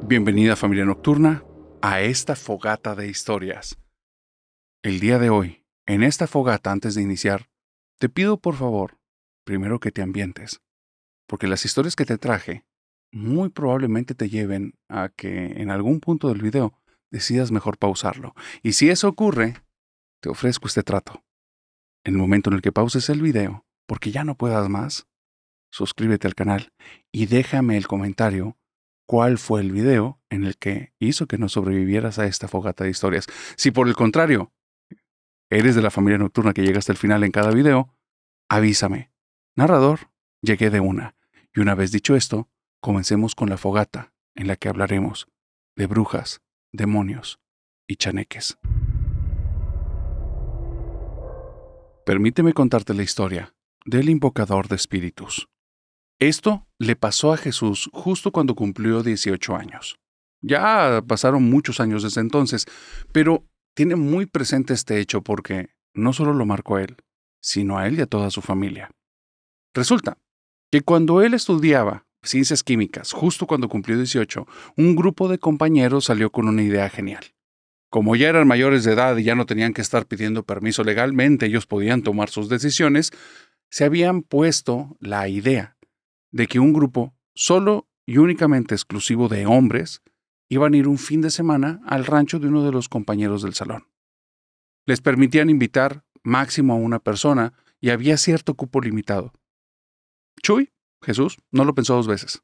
Bienvenida familia nocturna a esta fogata de historias. El día de hoy, en esta fogata antes de iniciar, te pido por favor, primero que te ambientes, porque las historias que te traje muy probablemente te lleven a que en algún punto del video decidas mejor pausarlo. Y si eso ocurre, te ofrezco este trato. En el momento en el que pauses el video, porque ya no puedas más, suscríbete al canal y déjame el comentario cuál fue el video en el que hizo que no sobrevivieras a esta fogata de historias. Si por el contrario, eres de la familia nocturna que llega hasta el final en cada video, avísame. Narrador, llegué de una. Y una vez dicho esto, comencemos con la fogata en la que hablaremos de brujas, demonios y chaneques. Permíteme contarte la historia del invocador de espíritus. Esto le pasó a Jesús justo cuando cumplió 18 años. Ya pasaron muchos años desde entonces, pero tiene muy presente este hecho porque no solo lo marcó a él, sino a él y a toda su familia. Resulta que cuando él estudiaba ciencias químicas, justo cuando cumplió 18, un grupo de compañeros salió con una idea genial. Como ya eran mayores de edad y ya no tenían que estar pidiendo permiso legalmente, ellos podían tomar sus decisiones, se habían puesto la idea de que un grupo solo y únicamente exclusivo de hombres iban a ir un fin de semana al rancho de uno de los compañeros del salón. Les permitían invitar máximo a una persona y había cierto cupo limitado. Chuy, Jesús, no lo pensó dos veces.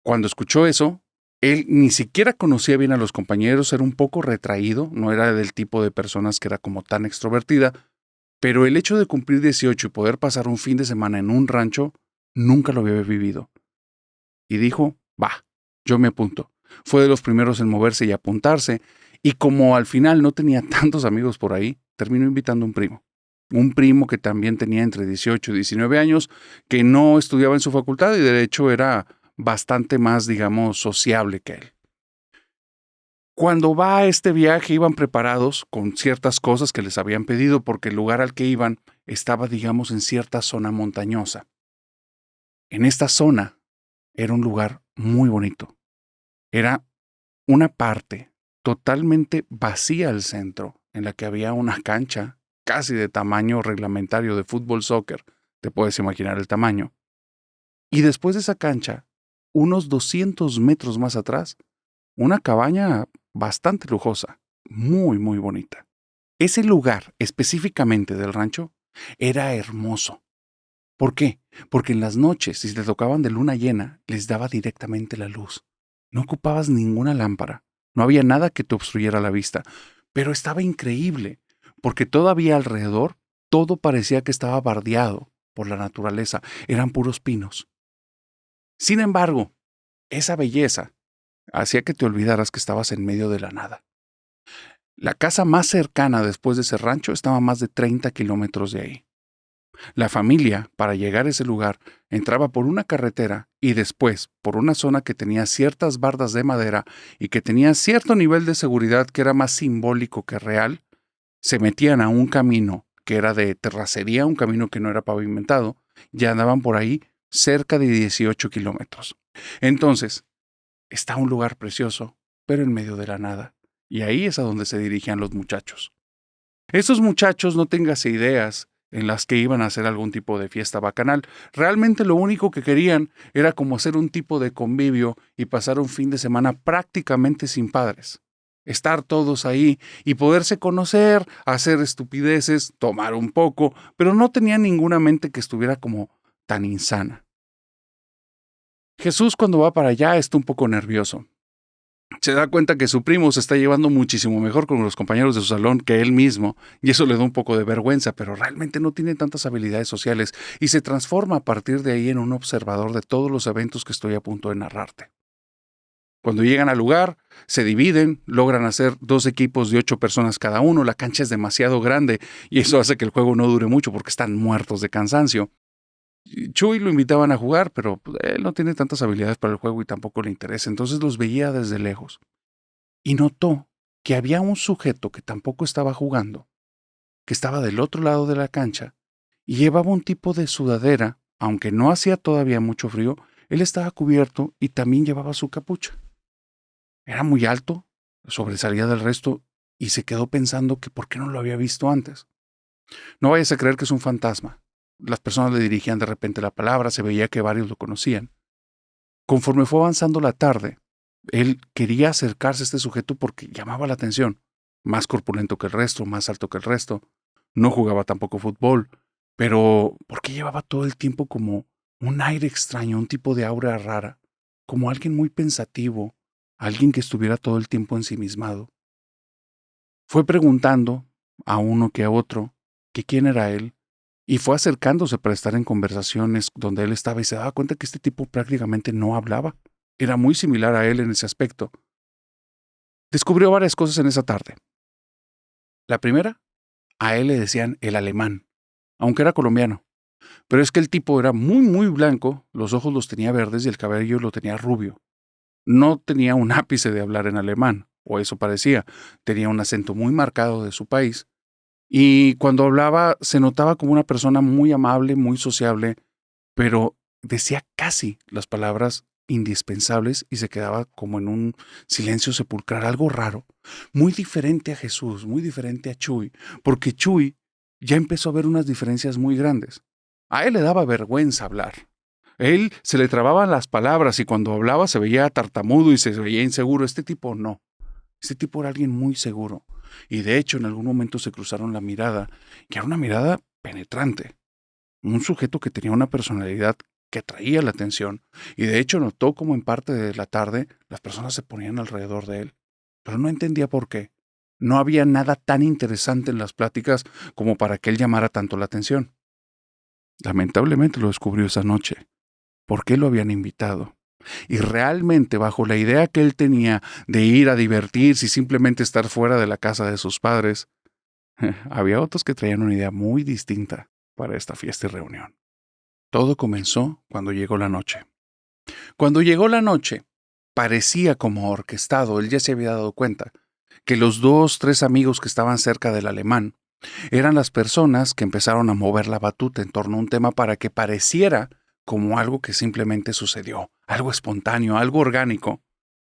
Cuando escuchó eso, él ni siquiera conocía bien a los compañeros, era un poco retraído, no era del tipo de personas que era como tan extrovertida, pero el hecho de cumplir 18 y poder pasar un fin de semana en un rancho nunca lo había vivido. Y dijo, va, yo me apunto. Fue de los primeros en moverse y apuntarse, y como al final no tenía tantos amigos por ahí, terminó invitando a un primo. Un primo que también tenía entre 18 y 19 años, que no estudiaba en su facultad y de hecho era bastante más, digamos, sociable que él. Cuando va a este viaje iban preparados con ciertas cosas que les habían pedido porque el lugar al que iban estaba, digamos, en cierta zona montañosa. En esta zona era un lugar muy bonito. Era una parte totalmente vacía al centro, en la que había una cancha casi de tamaño reglamentario de fútbol soccer. Te puedes imaginar el tamaño. Y después de esa cancha, unos 200 metros más atrás, una cabaña bastante lujosa, muy, muy bonita. Ese lugar, específicamente del rancho, era hermoso. ¿Por qué? Porque en las noches, si te tocaban de luna llena, les daba directamente la luz. No ocupabas ninguna lámpara, no había nada que te obstruyera la vista, pero estaba increíble, porque todavía alrededor todo parecía que estaba bardeado por la naturaleza, eran puros pinos. Sin embargo, esa belleza hacía que te olvidaras que estabas en medio de la nada. La casa más cercana después de ese rancho estaba a más de 30 kilómetros de ahí. La familia, para llegar a ese lugar, entraba por una carretera y después por una zona que tenía ciertas bardas de madera y que tenía cierto nivel de seguridad que era más simbólico que real, se metían a un camino que era de terracería, un camino que no era pavimentado, y andaban por ahí cerca de 18 kilómetros. Entonces, está un lugar precioso, pero en medio de la nada, y ahí es a donde se dirigían los muchachos. Esos muchachos no tengas ideas en las que iban a hacer algún tipo de fiesta bacanal. Realmente lo único que querían era como hacer un tipo de convivio y pasar un fin de semana prácticamente sin padres. Estar todos ahí y poderse conocer, hacer estupideces, tomar un poco, pero no tenían ninguna mente que estuviera como tan insana. Jesús cuando va para allá está un poco nervioso. Se da cuenta que su primo se está llevando muchísimo mejor con los compañeros de su salón que él mismo, y eso le da un poco de vergüenza, pero realmente no tiene tantas habilidades sociales y se transforma a partir de ahí en un observador de todos los eventos que estoy a punto de narrarte. Cuando llegan al lugar, se dividen, logran hacer 2 equipos de 8 personas cada uno, la cancha es demasiado grande y eso hace que el juego no dure mucho porque están muertos de cansancio. Chuy lo invitaban a jugar, pero él no tiene tantas habilidades para el juego y tampoco le interesa, entonces los veía desde lejos. Y notó que había un sujeto que tampoco estaba jugando, que estaba del otro lado de la cancha, y llevaba un tipo de sudadera, aunque no hacía todavía mucho frío, él estaba cubierto y también llevaba su capucha. Era muy alto, sobresalía del resto y se quedó pensando que por qué no lo había visto antes. No vayas a creer que es un fantasma. Las personas le dirigían de repente la palabra, se veía que varios lo conocían. Conforme fue avanzando la tarde, él quería acercarse a este sujeto porque llamaba la atención. Más corpulento que el resto, más alto que el resto. No jugaba tampoco fútbol, pero ¿por qué llevaba todo el tiempo como un aire extraño, un tipo de aura rara? Como alguien muy pensativo, alguien que estuviera todo el tiempo ensimismado. Fue preguntando a uno que a otro que quién era él, y fue acercándose para estar en conversaciones donde él estaba y se daba cuenta que este tipo prácticamente no hablaba. Era muy similar a él en ese aspecto. Descubrió varias cosas en esa tarde. La primera, a él le decían el alemán, aunque era colombiano. Pero es que el tipo era muy, muy blanco, los ojos los tenía verdes y el cabello lo tenía rubio. No tenía un ápice de hablar en alemán, o eso parecía. Tenía un acento muy marcado de su país. Y cuando hablaba se notaba como una persona muy amable, muy sociable, pero decía casi las palabras indispensables y se quedaba como en un silencio sepulcral, algo raro, muy diferente a Jesús, muy diferente a Chuy, porque Chuy ya empezó a ver unas diferencias muy grandes. A él le daba vergüenza hablar. Él se le trababan las palabras y cuando hablaba se veía tartamudo y se veía inseguro. Este tipo no. Este tipo era alguien muy seguro. Y de hecho en algún momento se cruzaron la mirada, que era una mirada penetrante. Un sujeto que tenía una personalidad que atraía la atención, y de hecho notó como en parte de la tarde las personas se ponían alrededor de él, pero no entendía por qué. No había nada tan interesante en las pláticas como para que él llamara tanto la atención. Lamentablemente lo descubrió esa noche. ¿Por qué lo habían invitado? Y realmente bajo la idea que él tenía de ir a divertirse y simplemente estar fuera de la casa de sus padres, había otros que traían una idea muy distinta para esta fiesta y reunión. Todo comenzó cuando llegó la noche. Cuando llegó la noche, parecía como orquestado, él ya se había dado cuenta que los dos, tres amigos que estaban cerca del alemán eran las personas que empezaron a mover la batuta en torno a un tema para que pareciera como algo que simplemente sucedió, algo espontáneo, algo orgánico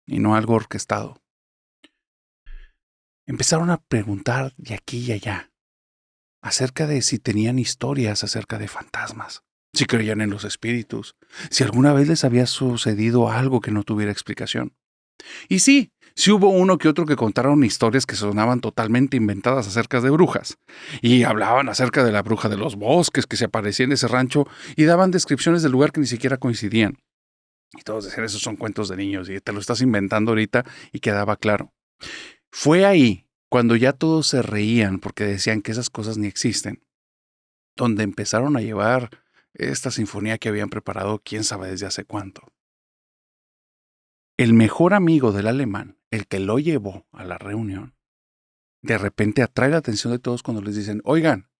y no algo orquestado. Empezaron a preguntar de aquí y allá acerca de si tenían historias acerca de fantasmas, si creían en los espíritus, si alguna vez les había sucedido algo que no tuviera explicación. Y sí hubo uno que otro que contaron historias que sonaban totalmente inventadas acerca de brujas, y hablaban acerca de la bruja de los bosques que se aparecía en ese rancho y daban descripciones del lugar que ni siquiera coincidían. Y todos decían, esos son cuentos de niños y te lo estás inventando ahorita, y quedaba claro. Fue ahí cuando ya todos se reían porque decían que esas cosas ni existen, donde empezaron a llevar esta sinfonía que habían preparado quién sabe desde hace cuánto. El mejor amigo del alemán, el que lo llevó a la reunión, de repente atrae la atención de todos cuando les dicen, oigan,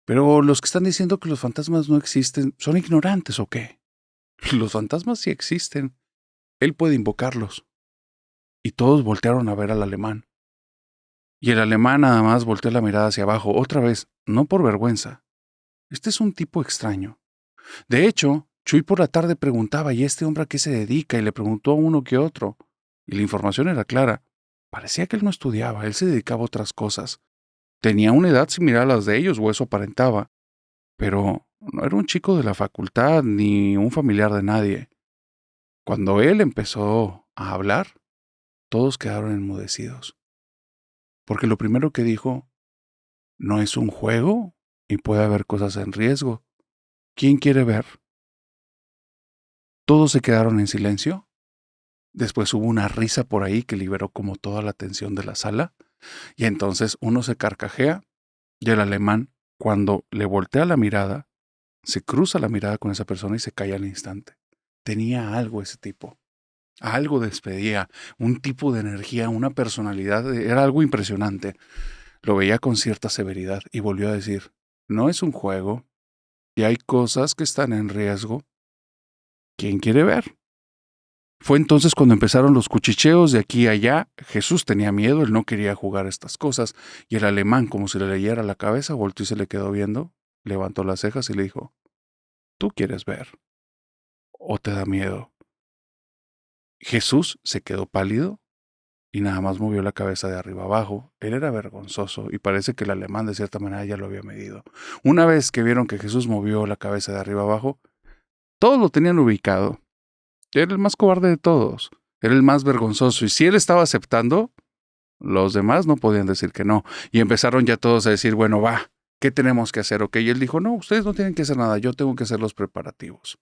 pero los que están diciendo que los fantasmas no existen, ¿son ignorantes o qué? Los fantasmas sí existen, él puede invocarlos. Y todos voltearon a ver al alemán. Y el alemán nada más volteó la mirada hacia abajo, otra vez, no por vergüenza. Este es un tipo extraño. De hecho, Chuy por la tarde preguntaba, ¿y este hombre a qué se dedica? Y le preguntó a uno que otro. Y la información era clara. Parecía que él no estudiaba, él se dedicaba a otras cosas. Tenía una edad similar a las de ellos, o eso aparentaba. Pero no era un chico de la facultad ni un familiar de nadie. Cuando él empezó a hablar, todos quedaron enmudecidos. Porque lo primero que dijo, no es un juego y puede haber cosas en riesgo. ¿Quién quiere ver? Todos se quedaron en silencio. Después hubo una risa por ahí que liberó como toda la tensión de la sala. Y entonces uno se carcajea y el alemán, cuando le voltea la mirada, se cruza la mirada con esa persona y se cae al instante. Tenía algo ese tipo. Algo despedía, un tipo de energía, una personalidad. Era algo impresionante. Lo veía con cierta severidad y volvió a decir, no es un juego y hay cosas que están en riesgo. ¿Quién quiere ver? Fue entonces cuando empezaron los cuchicheos de aquí a allá. Jesús tenía miedo, él no quería jugar estas cosas, y el alemán, como si le leyera la cabeza, volteó y se le quedó viendo, levantó las cejas y le dijo, ¿tú quieres ver? ¿O te da miedo? Jesús se quedó pálido y nada más movió la cabeza de arriba abajo. Él era vergonzoso y parece que el alemán de cierta manera ya lo había medido. Una vez que vieron que Jesús movió la cabeza de arriba abajo, todos lo tenían ubicado. Era el más cobarde de todos. Era el más vergonzoso. Y si él estaba aceptando, los demás no podían decir que no. Y empezaron ya todos a decir, bueno, va, ¿qué tenemos que hacer? Ok, y él dijo, no, ustedes no tienen que hacer nada, yo tengo que hacer los preparativos.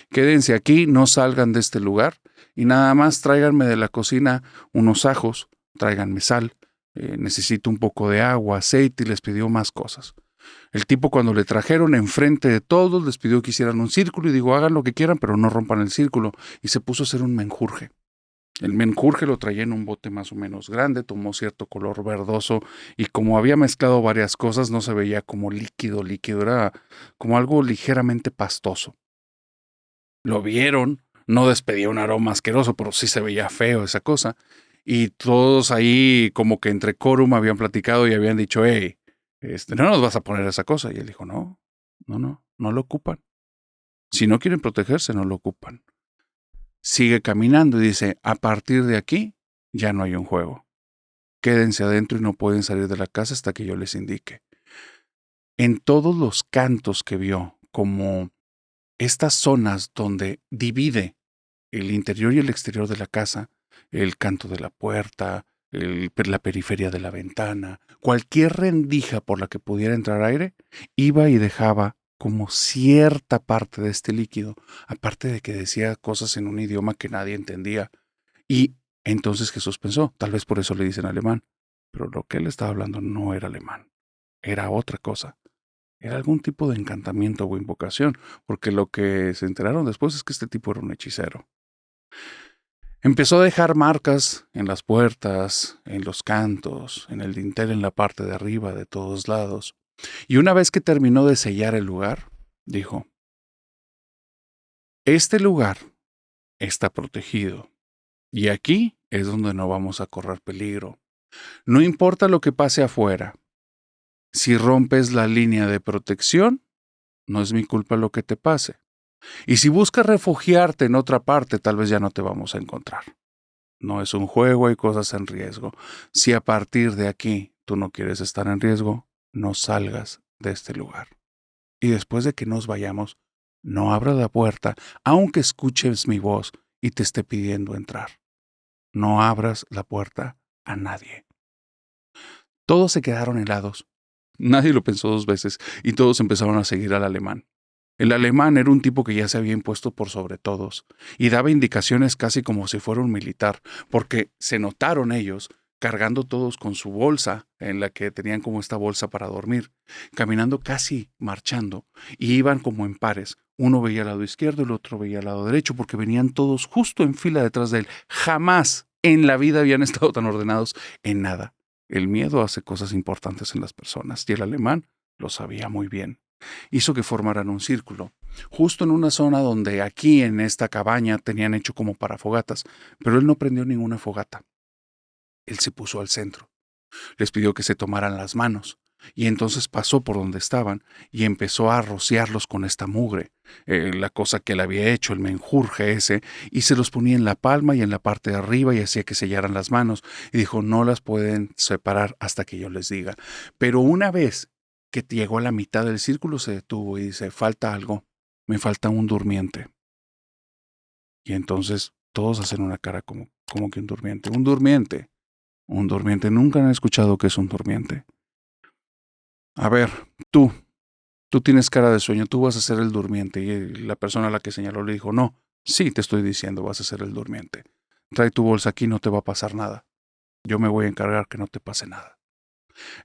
Quédense aquí, no salgan de este lugar y nada más tráiganme de la cocina unos ajos, tráiganme sal, necesito un poco de agua, aceite y les pidió más cosas. El tipo cuando le trajeron enfrente de todos les pidió que hicieran un círculo y digo, hagan lo que quieran pero no rompan el círculo y se puso a hacer un menjurje. El menjurje lo traía en un bote más o menos grande, tomó cierto color verdoso y como había mezclado varias cosas no se veía como líquido, era como algo ligeramente pastoso. Lo vieron, no despedía un aroma asqueroso, pero sí se veía feo esa cosa. Y todos ahí como que entre quórum habían platicado y habían dicho, hey, no nos vas a poner esa cosa. Y él dijo, no lo ocupan. Si no quieren protegerse, no lo ocupan. Sigue caminando y dice, a partir de aquí ya no hay un juego. Quédense adentro y no pueden salir de la casa hasta que yo les indique. En todos los cantos que vio, como estas zonas donde divide el interior y el exterior de la casa, el canto de la puerta, la periferia de la ventana, cualquier rendija por la que pudiera entrar aire, iba y dejaba como cierta parte de este líquido, aparte de que decía cosas en un idioma que nadie entendía. Y entonces Jesús pensó, tal vez por eso le dicen alemán, pero lo que él estaba hablando no era alemán, era otra cosa. Era algún tipo de encantamiento o invocación, porque lo que se enteraron después es que este tipo era un hechicero. Empezó a dejar marcas en las puertas, en los cantos, en el dintel en la parte de arriba, de todos lados. Y una vez que terminó de sellar el lugar, dijo, este lugar está protegido y aquí es donde no vamos a correr peligro. No importa lo que pase afuera. Si rompes la línea de protección, no es mi culpa lo que te pase. Y si buscas refugiarte en otra parte, tal vez ya no te vamos a encontrar. No es un juego, hay cosas en riesgo. Si a partir de aquí tú no quieres estar en riesgo, no salgas de este lugar. Y después de que nos vayamos, no abras la puerta, aunque escuches mi voz y te esté pidiendo entrar. No abras la puerta a nadie. Todos se quedaron helados. Nadie lo pensó dos veces y todos empezaron a seguir al alemán. El alemán era un tipo que ya se había impuesto por sobre todos y daba indicaciones casi como si fuera un militar, porque se notaron ellos cargando todos con su bolsa, en la que tenían como esta bolsa para dormir, caminando casi marchando, y iban como en pares. Uno veía al lado izquierdo y el otro veía al lado derecho, porque venían todos justo en fila detrás de él. Jamás en la vida habían estado tan ordenados en nada. El miedo hace cosas importantes en las personas, y el alemán lo sabía muy bien. Hizo que formaran un círculo, justo en una zona donde aquí en esta cabaña tenían hecho como para fogatas, pero él no prendió ninguna fogata. Él se puso al centro, les pidió que se tomaran las manos, y entonces pasó por donde estaban y empezó a rociarlos con esta mugre, la cosa que él había hecho, el menjurje ese, y se los ponía en la palma y en la parte de arriba y hacía que sellaran las manos, y dijo, no las pueden separar hasta que yo les diga. Pero una vez que llegó a la mitad del círculo se detuvo y dice, falta algo, me falta un durmiente. Y entonces todos hacen una cara como que un durmiente, un durmiente. Un durmiente. Nunca han escuchado qué es un durmiente. A ver, tú tienes cara de sueño, tú vas a ser el durmiente. Y la persona a la que señaló le dijo, no, sí te estoy diciendo, vas a ser el durmiente. Trae tu bolsa aquí, no te va a pasar nada. Yo me voy a encargar que no te pase nada.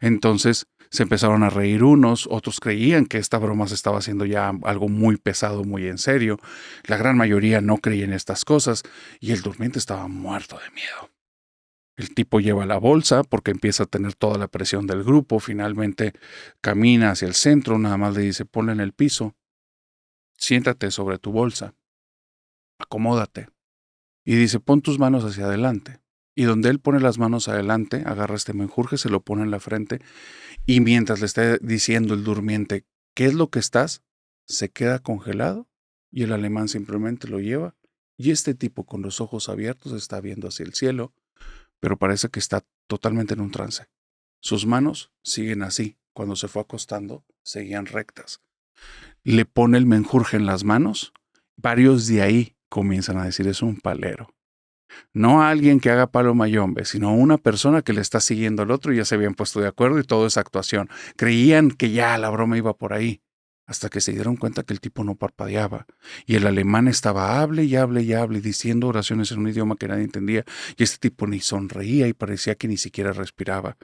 Entonces se empezaron a reír unos, otros creían que esta broma se estaba haciendo ya algo muy pesado, muy en serio. La gran mayoría no creía en estas cosas y el durmiente estaba muerto de miedo. El tipo lleva la bolsa porque empieza a tener toda la presión del grupo. Finalmente camina hacia el centro, nada más le dice, ponla en el piso, siéntate sobre tu bolsa, acomódate. Y dice, pon tus manos hacia adelante. Y donde él pone las manos adelante, agarra este menjurje, se lo pone en la frente y mientras le está diciendo el durmiente, ¿qué es lo que estás? Se queda congelado y el alemán simplemente lo lleva Y este tipo con los ojos abiertos está viendo hacia el cielo, pero parece que está totalmente en un trance. Sus manos siguen así. Cuando se fue acostando, seguían rectas. Le pone el menjurje en las manos. Varios de ahí comienzan a decir, es un palero. No a alguien que haga palo mayombe, sino a una persona que le está siguiendo al otro y ya se habían puesto de acuerdo y todo es actuación. Creían que ya la broma iba por ahí, hasta que se dieron cuenta que el tipo no parpadeaba. Y el alemán estaba hable y hable y hable, diciendo oraciones en un idioma que nadie entendía, y este tipo ni sonreía y parecía que ni siquiera respiraba.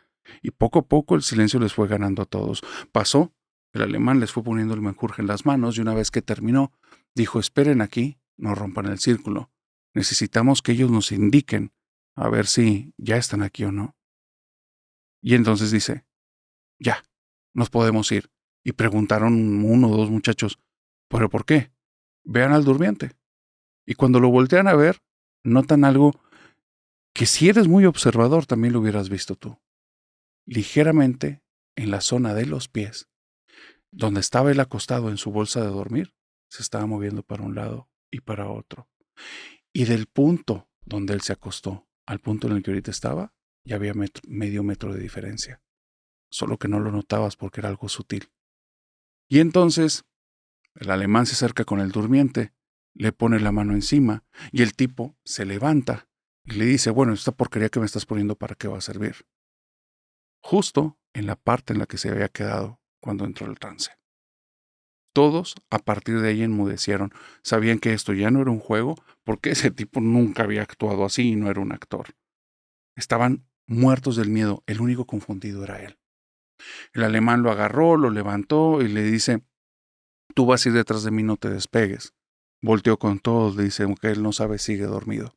Y poco a poco el silencio les fue ganando a todos. Pasó, el alemán les fue poniendo el menjurje en las manos y una vez que terminó, dijo, esperen aquí, no rompan el círculo. Necesitamos que ellos nos indiquen a ver si ya están aquí o no. Y entonces dice, ya, nos podemos ir. Y preguntaron uno o dos muchachos, ¿pero por qué? Vean al durmiente. Y cuando lo voltean a ver, notan algo que si eres muy observador también lo hubieras visto tú. Ligeramente, en la zona de los pies, donde estaba él acostado en su bolsa de dormir, se estaba moviendo para un lado y para otro. Y del punto donde él se acostó al punto en el que ahorita estaba, ya había medio metro de diferencia. Solo que no lo notabas porque era algo sutil. Y entonces, el alemán se acerca con el durmiente, le pone la mano encima y el tipo se levanta y le dice, bueno, esta porquería que me estás poniendo, ¿para qué va a servir? Justo en la parte en la que se había quedado cuando entró el trance. Todos, a partir de ahí, enmudecieron. Sabían que esto ya no era un juego, porque ese tipo nunca había actuado así y no era un actor. Estaban muertos del miedo. El único confundido era él. El alemán lo agarró, lo levantó y le dice, tú vas a ir detrás de mí, no te despegues. Volteó con todos, le dice, aunque él no sabe, sigue dormido.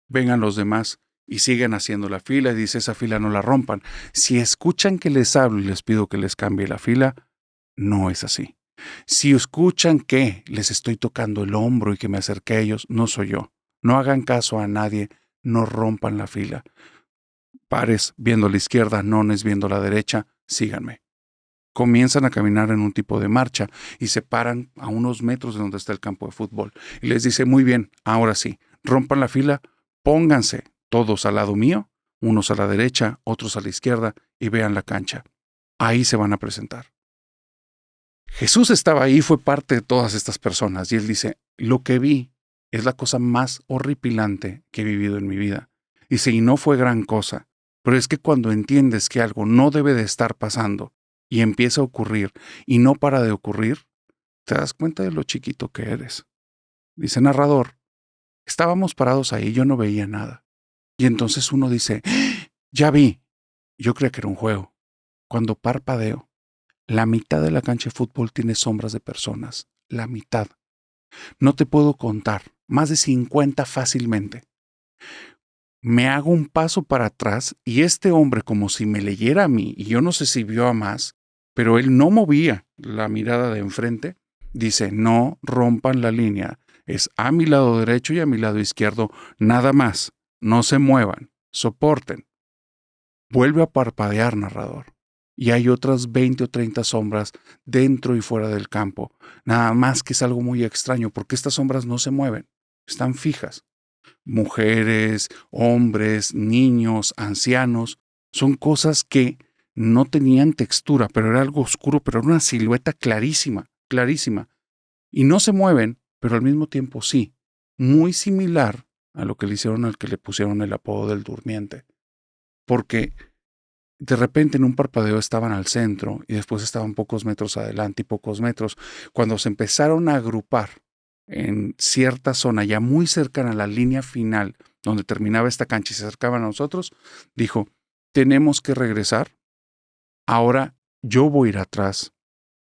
Vengan los demás y siguen haciendo la fila y dice, esa fila no la rompan. Si escuchan que les hablo y les pido que les cambie la fila, no es así. Si escuchan que les estoy tocando el hombro y que me acerqué a ellos, no soy yo. No hagan caso a nadie, no rompan la fila. Pares viendo a la izquierda, nones viendo a la derecha, síganme. Comienzan a caminar en un tipo de marcha y se paran a unos metros de donde está el campo de fútbol. Y les dice, muy bien, ahora sí, rompan la fila, pónganse todos al lado mío, unos a la derecha, otros a la izquierda, y vean la cancha. Ahí se van a presentar. Jesús estaba ahí, fue parte de todas estas personas, y él dice, lo que vi es la cosa más horripilante que he vivido en mi vida. Dice, y no fue gran cosa, pero es que cuando entiendes que algo no debe de estar pasando, y empieza a ocurrir, y no para de ocurrir, te das cuenta de lo chiquito que eres. Dice narrador, estábamos parados ahí, yo no veía nada. Y entonces uno dice, ya vi. Yo creía que era un juego. Cuando parpadeo, la mitad de la cancha de fútbol tiene sombras de personas. La mitad. No te puedo contar. Más de 50 fácilmente. Me hago un paso para atrás y este hombre, como si me leyera a mí, y yo no sé si vio a más, pero él no movía la mirada de enfrente, dice, no rompan la línea. Es a mi lado derecho y a mi lado izquierdo, nada más. No se muevan. Soporten. Vuelve a parpadear, narrador. Y hay otras 20 o 30 sombras dentro y fuera del campo. Nada más que es algo muy extraño, porque estas sombras no se mueven, están fijas. Mujeres, hombres, niños, ancianos, son cosas que no tenían textura, pero era algo oscuro, pero era una silueta clarísima, clarísima. Y no se mueven, pero al mismo tiempo sí. Muy similar a lo que le hicieron al que le pusieron el apodo del durmiente. Porque de repente en un parpadeo estaban al centro y después estaban pocos metros adelante y pocos metros. Cuando se empezaron a agrupar en cierta zona ya muy cercana a la línea final donde terminaba esta cancha y se acercaban a nosotros, dijo, tenemos que regresar. Ahora yo voy a ir atrás.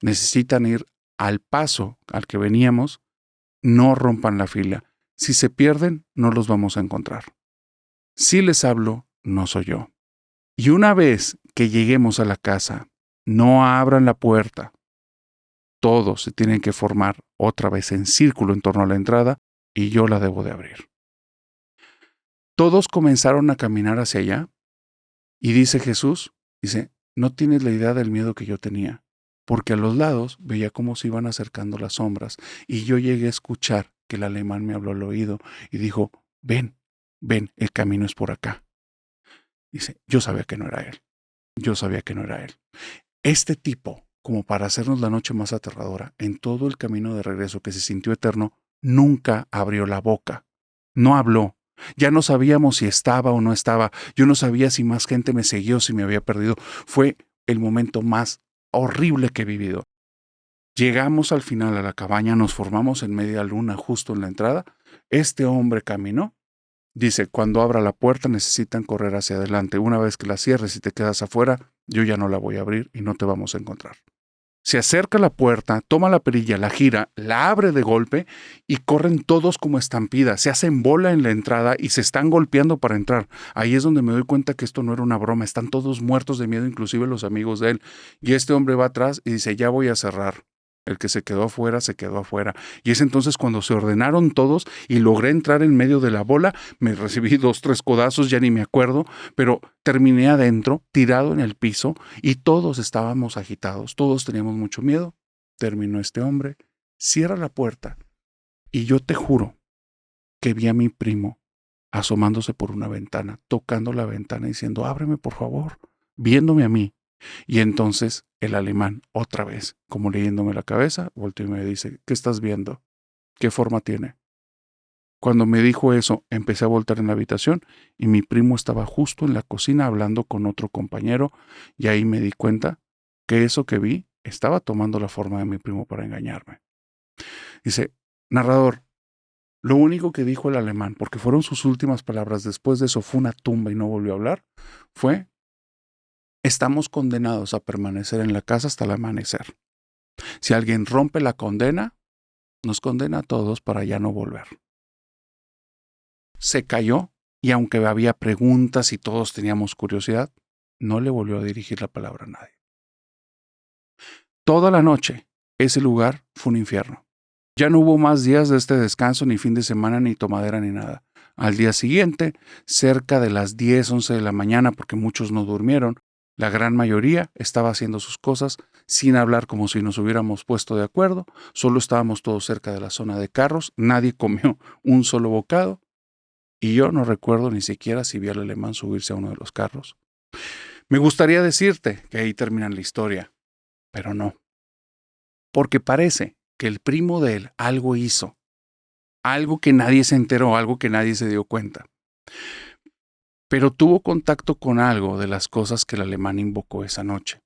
Necesitan ir al paso al que veníamos. No rompan la fila. Si se pierden, no los vamos a encontrar. Si les hablo, no soy yo. Y una vez que lleguemos a la casa, no abran la puerta. Todos se tienen que formar otra vez en círculo en torno a la entrada y yo la debo de abrir. Todos comenzaron a caminar hacia allá y dice Jesús, dice, no tienes la idea del miedo que yo tenía, porque a los lados veía cómo se iban acercando las sombras y yo llegué a escuchar que el alemán me habló al oído y dijo, ven, ven, el camino es por acá. Dice, yo sabía que no era él. Yo sabía que no era él. Este tipo, como para hacernos la noche más aterradora, en todo el camino de regreso que se sintió eterno, nunca abrió la boca. No habló. Ya no sabíamos si estaba o no estaba. Yo no sabía si más gente me seguía o si me había perdido. Fue el momento más horrible que he vivido. Llegamos al final a la cabaña, nos formamos en media luna justo en la entrada. Este hombre caminó. Dice, cuando abra la puerta necesitan correr hacia adelante. Una vez que la cierres y te quedas afuera, yo ya no la voy a abrir y no te vamos a encontrar. Se acerca a la puerta, toma la perilla, la gira, la abre de golpe y corren todos como estampida. Se hacen bola en la entrada y se están golpeando para entrar. Ahí es donde me doy cuenta que esto no era una broma. Están todos muertos de miedo, inclusive los amigos de él. Y este hombre va atrás y dice, ya voy a cerrar. El que se quedó afuera, se quedó afuera. Y es entonces cuando se ordenaron todos y logré entrar en medio de la bola. Me recibí 2, 3 codazos, ya ni me acuerdo, pero terminé adentro, tirado en el piso, y todos estábamos agitados, todos teníamos mucho miedo. Terminó este hombre, cierra la puerta, y yo te juro que vi a mi primo asomándose por una ventana, tocando la ventana, diciendo, ábreme por favor, viéndome a mí. Y entonces el alemán, otra vez, como leyéndome la cabeza, volteó y me dice, ¿qué estás viendo? ¿Qué forma tiene? Cuando me dijo eso, empecé a voltar en la habitación y mi primo estaba justo en la cocina hablando con otro compañero y ahí me di cuenta que eso que vi estaba tomando la forma de mi primo para engañarme. Dice, narrador, lo único que dijo el alemán, porque fueron sus últimas palabras, después de eso fue una tumba y no volvió a hablar, fue, estamos condenados a permanecer en la casa hasta el amanecer. Si alguien rompe la condena, nos condena a todos para ya no volver. Se cayó y aunque había preguntas y todos teníamos curiosidad, no le volvió a dirigir la palabra a nadie. Toda la noche, ese lugar fue un infierno. Ya no hubo más días de este descanso, ni fin de semana, ni tomadera, ni nada. Al día siguiente, cerca de las 10, 11 de la mañana, porque muchos no durmieron, la gran mayoría estaba haciendo sus cosas sin hablar como si nos hubiéramos puesto de acuerdo. Solo estábamos todos cerca de la zona de carros, nadie comió un solo bocado. Y yo no recuerdo ni siquiera si vi al alemán subirse a uno de los carros. Me gustaría decirte que ahí termina la historia, pero no. Porque parece que el primo de él algo hizo. Algo que nadie se enteró, algo que nadie se dio cuenta. Pero tuvo contacto con algo de las cosas que el alemán invocó esa noche.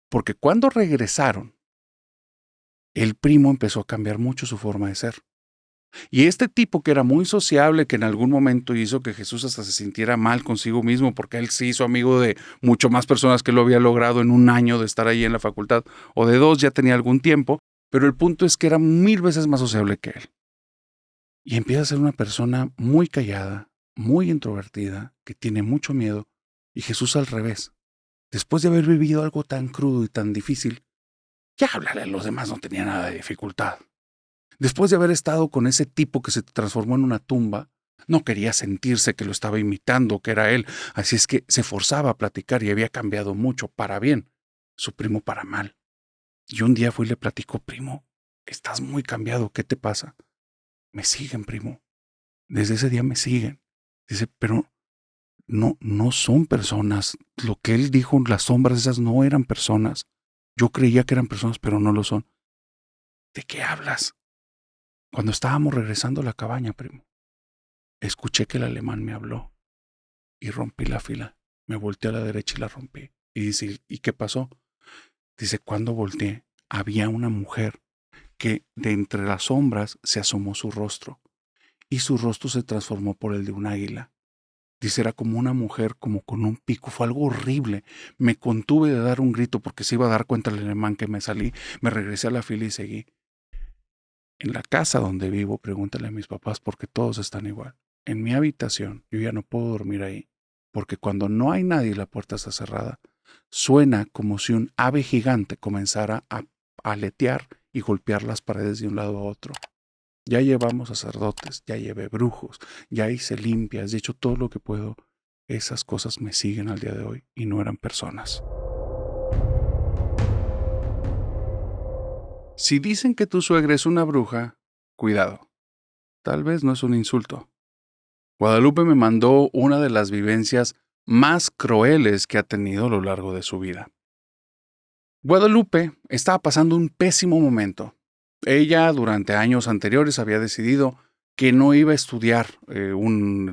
Porque cuando regresaron, el primo empezó a cambiar mucho su forma de ser. Y este tipo que era muy sociable, que en algún momento hizo que Jesús hasta se sintiera mal consigo mismo, porque él se hizo amigo de mucho más personas que lo había logrado en un año de estar ahí en la facultad, o de 2, ya tenía algún tiempo, pero el punto es que era 1000 veces más sociable que él. Y empieza a ser una persona muy callada, muy introvertida, que tiene mucho miedo, y Jesús al revés. Después de haber vivido algo tan crudo y tan difícil, ya hablarle a los demás no tenía nada de dificultad. Después de haber estado con ese tipo que se transformó en una tumba, no quería sentirse que lo estaba imitando, que era él, así es que se forzaba a platicar y había cambiado mucho para bien, su primo para mal. Y un día fui y le platicó, primo, estás muy cambiado, ¿qué te pasa? Me siguen, primo. Desde ese día me siguen. Dice, pero no son personas. Lo que él dijo, las sombras esas no eran personas. Yo creía que eran personas, pero no lo son. ¿De qué hablas? Cuando estábamos regresando a la cabaña, primo, escuché que el alemán me habló y rompí la fila. Me volteé a la derecha y la rompí. Y dice, ¿y qué pasó? Dice, cuando volteé, había una mujer que de entre las sombras se asomó su rostro y su rostro se transformó por el de un águila. Dice, era como una mujer, como con un pico. Fue algo horrible. Me contuve de dar un grito porque se iba a dar cuenta el alemán que me salí. Me regresé a la fila y seguí. En la casa donde vivo, pregúntale a mis papás porque todos están igual. En mi habitación, yo ya no puedo dormir ahí, porque cuando no hay nadie y la puerta está cerrada, suena como si un ave gigante comenzara a aletear y golpear las paredes de un lado a otro. Ya llevamos sacerdotes, ya llevé brujos, ya hice limpias, de hecho todo lo que puedo. Esas cosas me siguen al día de hoy y no eran personas. Si dicen que tu suegra es una bruja, cuidado. tal vez no es un insulto. Guadalupe me mandó una de las vivencias más crueles que ha tenido a lo largo de su vida. Guadalupe estaba pasando un pésimo momento. Ella, durante años anteriores, había decidido que no iba a estudiar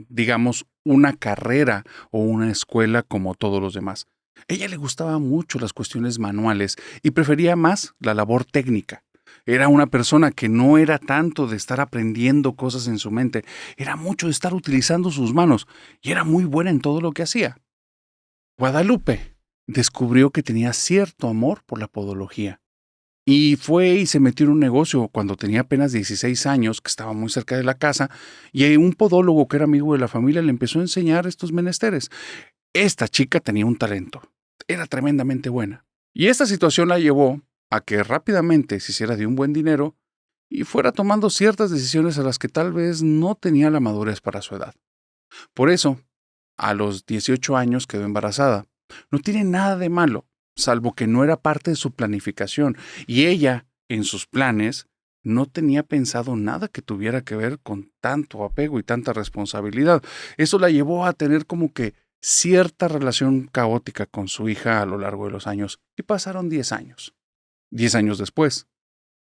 digamos, una carrera o una escuela como todos los demás. Ella le gustaba mucho las cuestiones manuales y prefería más la labor técnica. Era una persona que no era tanto de estar aprendiendo cosas en su mente, era mucho de estar utilizando sus manos y era muy buena en todo lo que hacía. Guadalupe descubrió que tenía cierto amor por la podología. Y fue y se metió en un negocio cuando tenía apenas 16 años, que estaba muy cerca de la casa, y un podólogo que era amigo de la familia le empezó a enseñar estos menesteres. Esta chica tenía un talento, era tremendamente buena. Y esta situación la llevó a que rápidamente se hiciera de un buen dinero y fuera tomando ciertas decisiones a las que tal vez no tenía la madurez para su edad. Por eso, a los 18 años quedó embarazada. No tiene nada de malo, salvo que no era parte de su planificación, y ella, en sus planes, no tenía pensado nada que tuviera que ver con tanto apego y tanta responsabilidad. Eso la llevó a tener como que cierta relación caótica con su hija a lo largo de los años, y pasaron 10 años. 10 años después,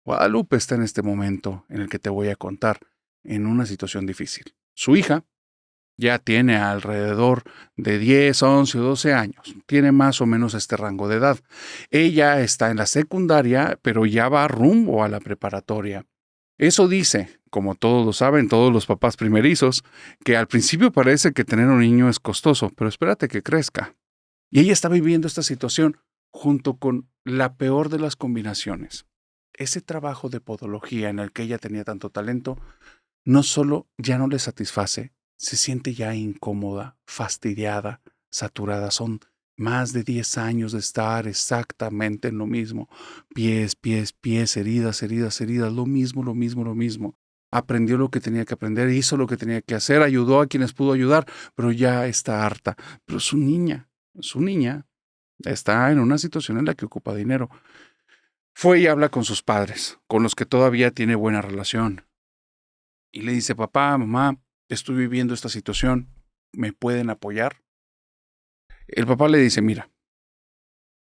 Guadalupe está en este momento en el que te voy a contar, en una situación difícil. Su hija ya tiene alrededor de 10, 11 o 12 años. Tiene más o menos este rango de edad. Ella está en la secundaria, pero ya va rumbo a la preparatoria. Eso dice, como todos lo saben, todos los papás primerizos, que al principio parece que tener un niño es costoso, pero espérate que crezca. Y ella está viviendo esta situación junto con la peor de las combinaciones. Ese trabajo de podología en el que ella tenía tanto talento, no solo ya no le satisface, se siente ya incómoda, fastidiada, saturada. Son más de 10 años de estar exactamente en lo mismo. Pies, pies, pies, heridas, heridas, heridas, lo mismo, lo mismo, lo mismo. Aprendió lo que tenía que aprender, hizo lo que tenía que hacer, ayudó a quienes pudo ayudar, pero ya está harta. Pero su niña está en una situación en la que ocupa dinero. Fue y habla con sus padres, con los que todavía tiene buena relación. Y le dice, papá, mamá, estoy viviendo esta situación, ¿me pueden apoyar? El papá le dice, mira,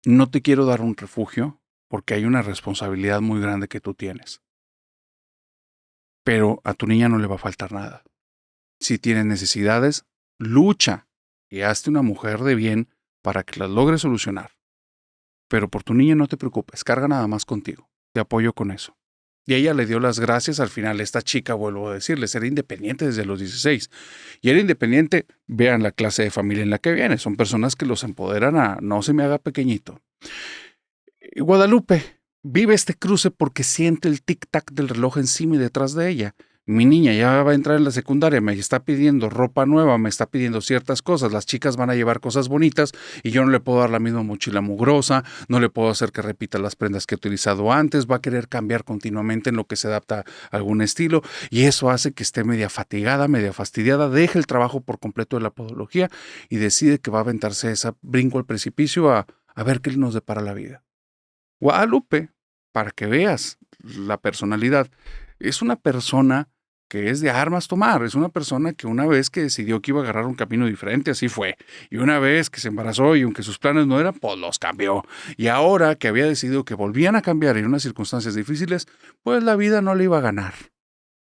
no te quiero dar un refugio porque hay una responsabilidad muy grande que tú tienes. Pero a tu niña no le va a faltar nada. Si tienes necesidades, lucha y hazte una mujer de bien para que las logres solucionar. Pero por tu niña no te preocupes, carga nada más contigo. Te apoyo con eso. Y ella le dio las gracias al final. Esta chica, vuelvo a decirles, era independiente desde los 16. Y era independiente, vean la clase de familia en la que viene. Son personas que los empoderan a no se me haga pequeñito. Guadalupe vive este cruce porque siente el tic-tac del reloj encima y detrás de ella. Mi niña ya va a entrar en la secundaria, me está pidiendo ropa nueva, me está pidiendo ciertas cosas, las chicas van a llevar cosas bonitas y yo no le puedo dar la misma mochila mugrosa, no le puedo hacer que repita las prendas que he utilizado antes, va a querer cambiar continuamente en lo que se adapta a algún estilo y eso hace que esté media fatigada, media fastidiada, deje el trabajo por completo de la podología y decide que va a aventarse ese brinco al precipicio a ver qué nos depara la vida. Guadalupe, para que veas la personalidad, es una persona que es de armas tomar, es una persona que una vez que decidió que iba a agarrar un camino diferente, así fue, y una vez que se embarazó y aunque sus planes no eran, pues los cambió, y ahora que había decidido que volvían a cambiar en unas circunstancias difíciles, pues la vida no le iba a ganar.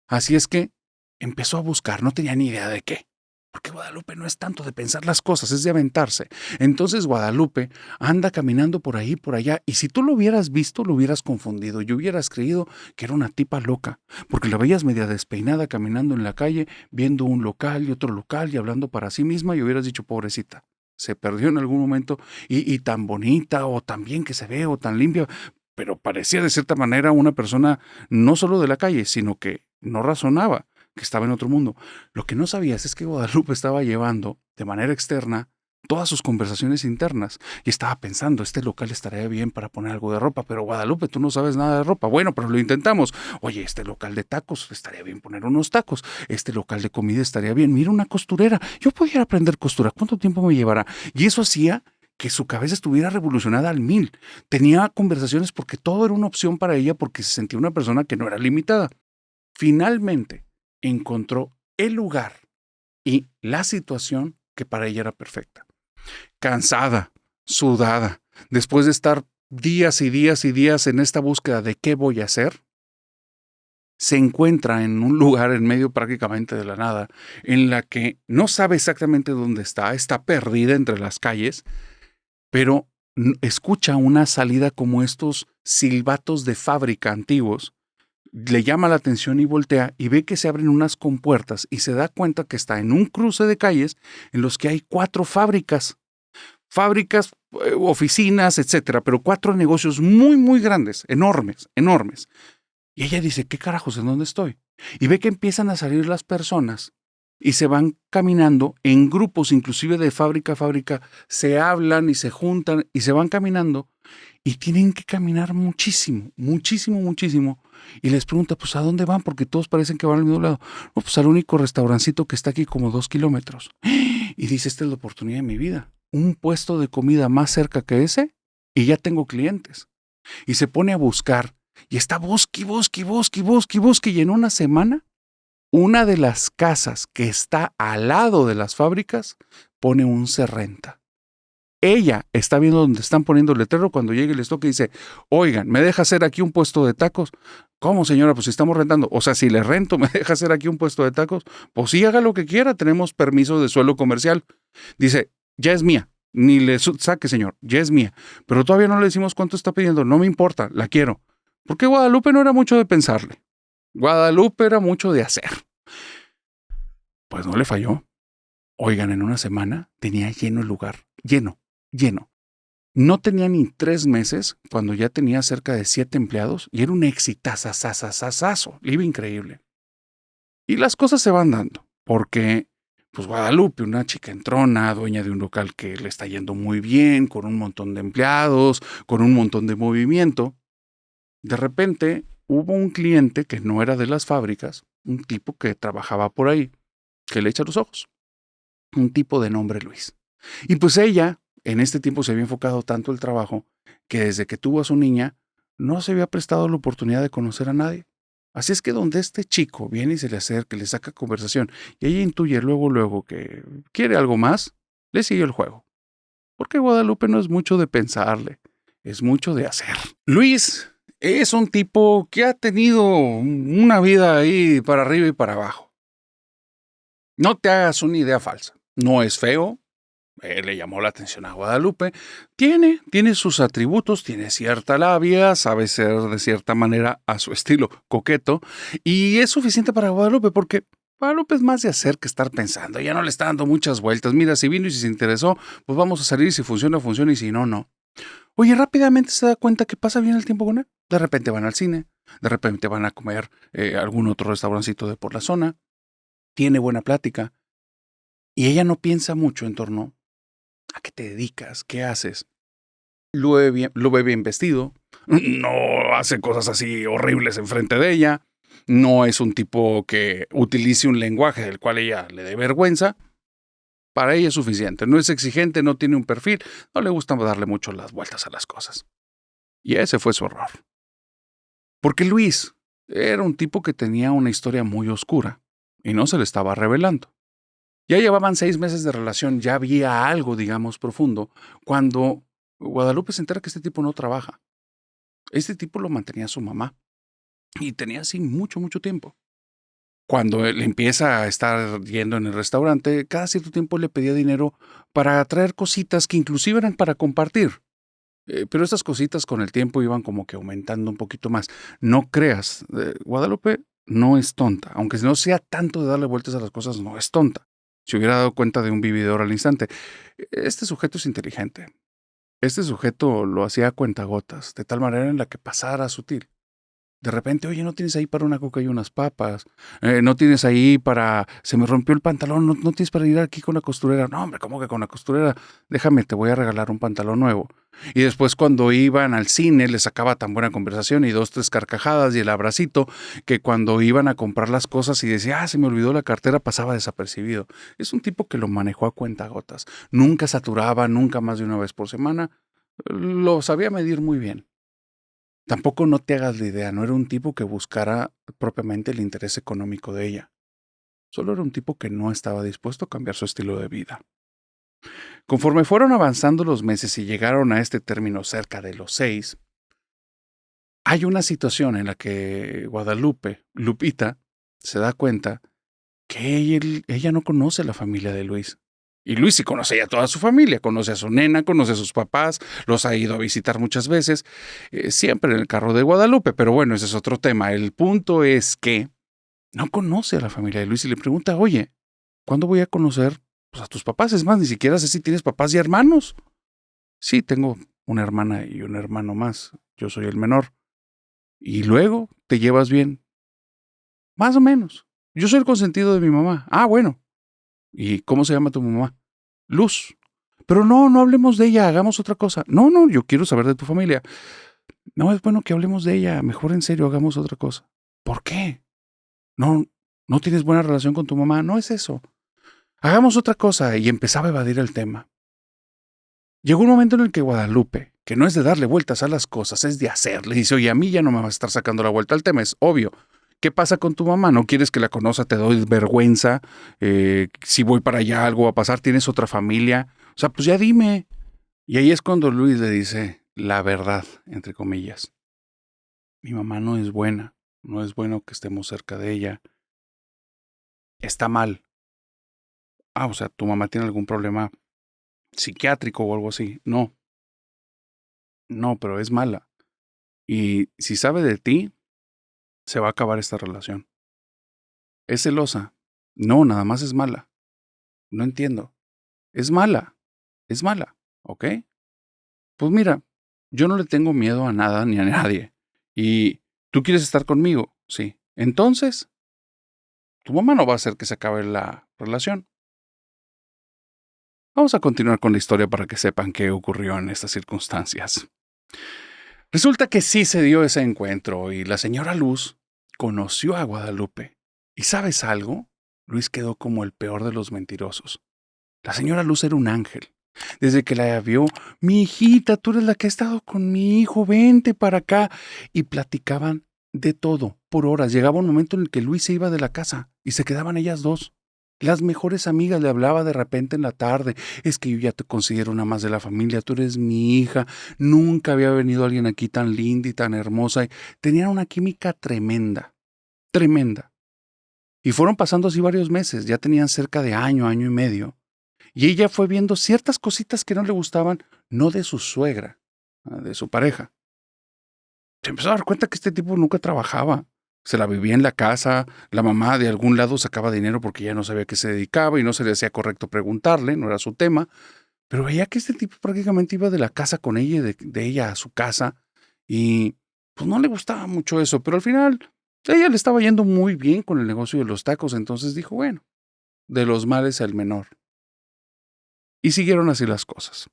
Así es que empezó a buscar, no tenía ni idea de qué. Porque Guadalupe no es tanto de pensar las cosas, es de aventarse. Entonces Guadalupe anda caminando por ahí, por allá, y si tú lo hubieras visto, lo hubieras confundido y hubieras creído que era una tipa loca, porque la veías media despeinada caminando en la calle, viendo un local y otro local y hablando para sí misma y hubieras dicho, pobrecita, se perdió en algún momento y tan bonita o tan bien que se ve o tan limpia, pero parecía de cierta manera una persona no solo de la calle, sino que no razonaba, que estaba en otro mundo. Lo que no sabías es que Guadalupe estaba llevando de manera externa todas sus conversaciones internas y estaba pensando, este local estaría bien para poner algo de ropa, pero Guadalupe, tú no sabes nada de ropa. Bueno, pero lo intentamos. Oye, este local de tacos, estaría bien poner unos tacos. Este local de comida estaría bien. Mira, una costurera. Yo pudiera aprender costura. ¿Cuánto tiempo me llevará? Y eso hacía que su cabeza estuviera revolucionada al 1000. Tenía conversaciones porque todo era una opción para ella porque se sentía una persona que no era limitada. Finalmente, encontró el lugar y la situación que para ella era perfecta. Cansada, sudada, después de estar días y días y días en esta búsqueda de qué voy a hacer, se encuentra en un lugar en medio prácticamente de la nada, en la que no sabe exactamente dónde está perdida entre las calles, pero escucha una salida como estos silbatos de fábrica antiguos. Le llama la atención y voltea y ve que se abren unas compuertas y se da cuenta que está en un cruce de calles en los que hay 4 fábricas. Fábricas, oficinas, etcétera, pero 4 negocios muy, muy grandes, enormes, enormes. Y ella dice, ¿qué carajos? ¿En dónde estoy? Y ve que empiezan a salir las personas y se van caminando en grupos, inclusive de fábrica a fábrica, se hablan y se juntan y se van caminando y tienen que caminar muchísimo, muchísimo, muchísimo. Y les pregunta, pues, ¿a dónde van? Porque todos parecen que van al mismo lado. No, pues al único restaurancito que está aquí como 2 kilómetros. Y dice, esta es la oportunidad de mi vida. Un puesto de comida más cerca que ese y ya tengo clientes. Y se pone a buscar y está busque, busque, busque, busque, busque. Y en una semana, una de las casas que está al lado de las fábricas pone un se renta. Ella está viendo dónde están poniendo el letrero cuando llega y les toca y dice, oigan, ¿me deja hacer aquí un puesto de tacos? ¿Cómo, señora? Pues si estamos rentando. O sea, si le rento, ¿me deja hacer aquí un puesto de tacos? Pues sí, haga lo que quiera, tenemos permiso de suelo comercial. Dice, ya es mía. Ni le saque, señor, ya es mía. Pero todavía no le decimos cuánto está pidiendo. No me importa, la quiero. Porque Guadalupe no era mucho de pensarle. Guadalupe era mucho de hacer. Pues no le falló. Oigan, en una semana tenía lleno el lugar. Lleno, lleno. No tenía ni 3 meses cuando ya tenía cerca de 7 empleados y era un exitazazazazazo. Le iba increíble. Y las cosas se van dando, porque pues Guadalupe, una chica entrona, dueña de un local que le está yendo muy bien, con un montón de empleados, con un montón de movimiento, de repente hubo un cliente que no era de las fábricas, un tipo que trabajaba por ahí, que le echa los ojos. Un tipo de nombre Luis. Y pues ella, en este tiempo se había enfocado tanto el trabajo que desde que tuvo a su niña, no se había prestado la oportunidad de conocer a nadie. Así es que donde este chico viene y se le acerca, le saca conversación, y ella intuye luego que quiere algo más, le sigue el juego. Porque Guadalupe no es mucho de pensarle, es mucho de hacer. Luis es un tipo que ha tenido una vida ahí para arriba y para abajo. No te hagas una idea falsa. No es feo, le llamó la atención a Guadalupe. Tiene sus atributos, tiene cierta labia, sabe ser de cierta manera a su estilo coqueto, y es suficiente para Guadalupe porque Guadalupe es más de hacer que estar pensando. Ya no le está dando muchas vueltas. Mira, si vino y si se interesó, pues vamos a salir, si funciona, funciona, y si no, no. Oye, rápidamente se da cuenta que pasa bien el tiempo con él. De repente van al cine, de repente van a comer algún otro restaurancito de por la zona, tiene buena plática. Y ella no piensa mucho en torno a qué te dedicas, qué haces. Lo ve bien vestido, no hace cosas así horribles enfrente de ella, no es un tipo que utilice un lenguaje del cual ella le dé vergüenza. Para ella es suficiente, no es exigente, no tiene un perfil, no le gusta darle mucho las vueltas a las cosas. Y ese fue su error. Porque Luis era un tipo que tenía una historia muy oscura y no se le estaba revelando. Ya llevaban 6 meses de relación, ya había algo, digamos, profundo, cuando Guadalupe se entera que este tipo no trabaja. Este tipo lo mantenía su mamá y tenía así mucho, mucho tiempo. Cuando él empieza a estar yendo en el restaurante, cada cierto tiempo le pedía dinero para traer cositas que inclusive eran para compartir. Pero estas cositas con el tiempo iban como que aumentando un poquito más. No creas, Guadalupe no es tonta, aunque no sea tanto de darle vueltas a las cosas, no es tonta. Se hubiera dado cuenta de un vividor al instante. Este sujeto es inteligente. Este sujeto lo hacía a cuentagotas, de tal manera en la que pasara sutil. De repente, oye, ¿no tienes ahí para una coca y unas papas? ¿No tienes ahí para... Se me rompió el pantalón, ¿no tienes para ir aquí con la costurera? No, hombre, ¿cómo que con la costurera? Déjame, te voy a regalar un pantalón nuevo. Y después cuando iban al cine les sacaba tan buena conversación y 2, 3 carcajadas y el abracito que cuando iban a comprar las cosas y decía, se me olvidó la cartera, pasaba desapercibido. Es un tipo que lo manejó a cuentagotas. Nunca saturaba, nunca más de una vez por semana. Lo sabía medir muy bien. Tampoco no te hagas la idea, no era un tipo que buscara propiamente el interés económico de ella. Solo era un tipo que no estaba dispuesto a cambiar su estilo de vida. Conforme fueron avanzando los meses y llegaron a este término cerca de los 6, hay una situación en la que Lupita, se da cuenta que ella no conoce a la familia de Luis. Y Luis sí conoce ya a toda su familia, conoce a su nena, conoce a sus papás, los ha ido a visitar muchas veces, siempre en el carro de Guadalupe, pero bueno, ese es otro tema. El punto es que no conoce a la familia de Luis y le pregunta, oye, ¿cuándo voy a conocer pues, a tus papás? Es más, ni siquiera sé si tienes papás y hermanos. Sí, tengo una hermana y un hermano más, yo soy el menor. ¿Y luego te llevas bien? Más o menos. Yo soy el consentido de mi mamá. Ah, bueno. ¿Y cómo se llama tu mamá? Luz. Pero no hablemos de ella, hagamos otra cosa. No, yo quiero saber de tu familia. No, es bueno que hablemos de ella, mejor en serio, hagamos otra cosa. ¿Por qué? No, no tienes buena relación con tu mamá, no es eso. Hagamos otra cosa y empezaba a evadir el tema. Llegó un momento en el que Guadalupe, que no es de darle vueltas a las cosas, es de hacer, le dice, oye, a mí ya no me vas a estar sacando la vuelta al tema, es obvio. ¿Qué pasa con tu mamá? ¿No quieres que la conozca? ¿Te doy vergüenza? Si voy para allá, algo va a pasar. ¿Tienes otra familia? O sea, pues ya dime. Y ahí es cuando Luis le dice la verdad, entre comillas. Mi mamá no es buena. No es bueno que estemos cerca de ella. Está mal. Ah, o sea, ¿tu mamá tiene algún problema psiquiátrico o algo así? No, pero es mala. Y si sabe de ti, se va a acabar esta relación. ¿Es celosa? No, nada más es mala. No entiendo. Es mala, ¿ok? Pues mira, yo no le tengo miedo a nada ni a nadie. Y tú quieres estar conmigo, sí. Entonces, tu mamá no va a hacer que se acabe la relación. Vamos a continuar con la historia para que sepan qué ocurrió en estas circunstancias. Resulta que sí se dio ese encuentro y la señora Luz conoció a Guadalupe. ¿Y sabes algo? Luis quedó como el peor de los mentirosos. La señora Luz era un ángel. Desde que la vio, mi hijita, tú eres la que ha estado con mi hijo, vente para acá. Y platicaban de todo, por horas. Llegaba un momento en el que Luis se iba de la casa y se quedaban ellas dos. Las mejores amigas le hablaba de repente en la tarde. Es que yo ya te considero una más de la familia, tú eres mi hija. Nunca había venido alguien aquí tan linda y tan hermosa. Y tenían una química tremenda, tremenda. Y fueron pasando así varios meses, ya tenían cerca de año y medio. Y ella fue viendo ciertas cositas que no le gustaban, no de su suegra, de su pareja. Se empezó a dar cuenta que este tipo nunca trabajaba. Se la vivía en la casa, la mamá de algún lado sacaba dinero porque ya no sabía a qué se dedicaba y no se le hacía correcto preguntarle, no era su tema. Pero veía que este tipo prácticamente iba de la casa con ella y de ella a su casa. Y pues no le gustaba mucho eso, pero al final ella le estaba yendo muy bien con el negocio de los tacos, entonces dijo, bueno, de los males el menor. Y siguieron así las cosas.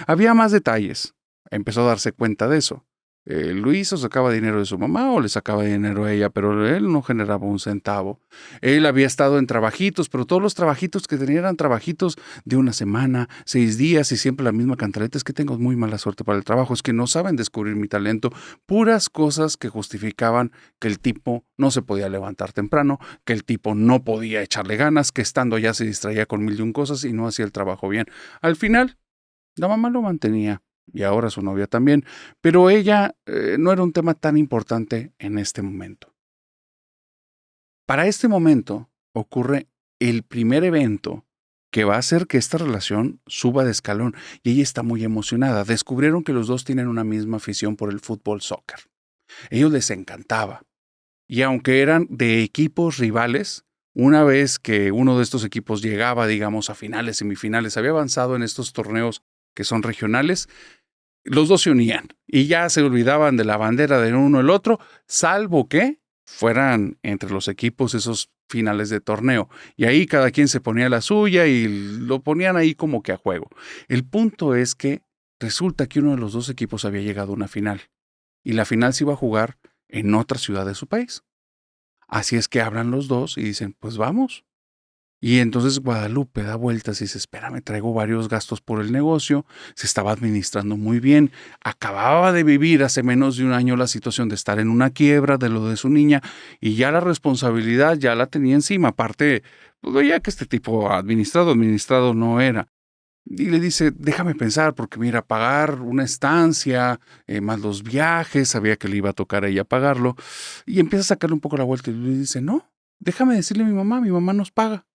Había más detalles. Empezó a darse cuenta de eso. Luis o sacaba dinero de su mamá o le sacaba dinero a ella, pero él no generaba un centavo. Él había estado en trabajitos, pero todos los trabajitos que tenía eran trabajitos de una semana, 6 días y siempre la misma cantaleta. Es que tengo muy mala suerte para el trabajo, es que no saben descubrir mi talento. Puras cosas que justificaban que el tipo no se podía levantar temprano, que el tipo no podía echarle ganas, que estando ya se distraía con mil y un cosas y no hacía el trabajo bien. Al final, la mamá lo mantenía y ahora su novia también, pero ella no era un tema tan importante en este momento. Para este momento ocurre el primer evento que va a hacer que esta relación suba de escalón y ella está muy emocionada. Descubrieron que los dos tienen una misma afición por el fútbol soccer. Ellos les encantaba. Y aunque eran de equipos rivales, una vez que uno de estos equipos llegaba, digamos, a finales, semifinales, había avanzado en estos torneos que son regionales, los dos se unían y ya se olvidaban de la bandera de uno el otro, salvo que fueran entre los equipos esos finales de torneo. Y ahí cada quien se ponía la suya y lo ponían ahí como que a juego. El punto es que resulta que uno de los dos equipos había llegado a una final y la final se iba a jugar en otra ciudad de su país. Así es que hablan los dos y dicen, pues vamos. Y entonces Guadalupe da vueltas y dice, espérame, traigo varios gastos por el negocio, se estaba administrando muy bien, acababa de vivir hace menos de un año la situación de estar en una quiebra de lo de su niña y ya la responsabilidad ya la tenía encima. Aparte, pues veía que este tipo administrado no era. Y le dice, déjame pensar, porque mira, pagar una estancia, más los viajes, sabía que le iba a tocar a ella pagarlo, y empieza a sacarle un poco la vuelta y le dice, no, déjame decirle a mi mamá nos paga.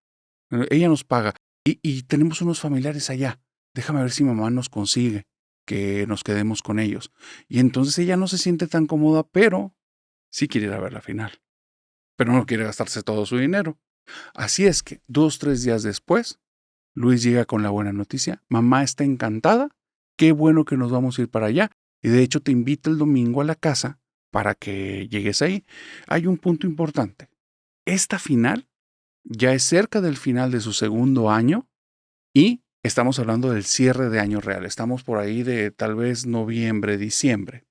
Ella nos paga. Y tenemos unos familiares allá. Déjame ver si mamá nos consigue que nos quedemos con ellos. Y entonces ella no se siente tan cómoda, pero sí quiere ir a ver la final. Pero no quiere gastarse todo su dinero. Así es que 2, 3 días después, Luis llega con la buena noticia. Mamá está encantada. Qué bueno que nos vamos a ir para allá. Y de hecho te invito el domingo a la casa para que llegues ahí. Hay un punto importante. Esta final ya es cerca del final de su segundo año y estamos hablando del cierre de año real. Estamos por ahí de tal vez noviembre, diciembre.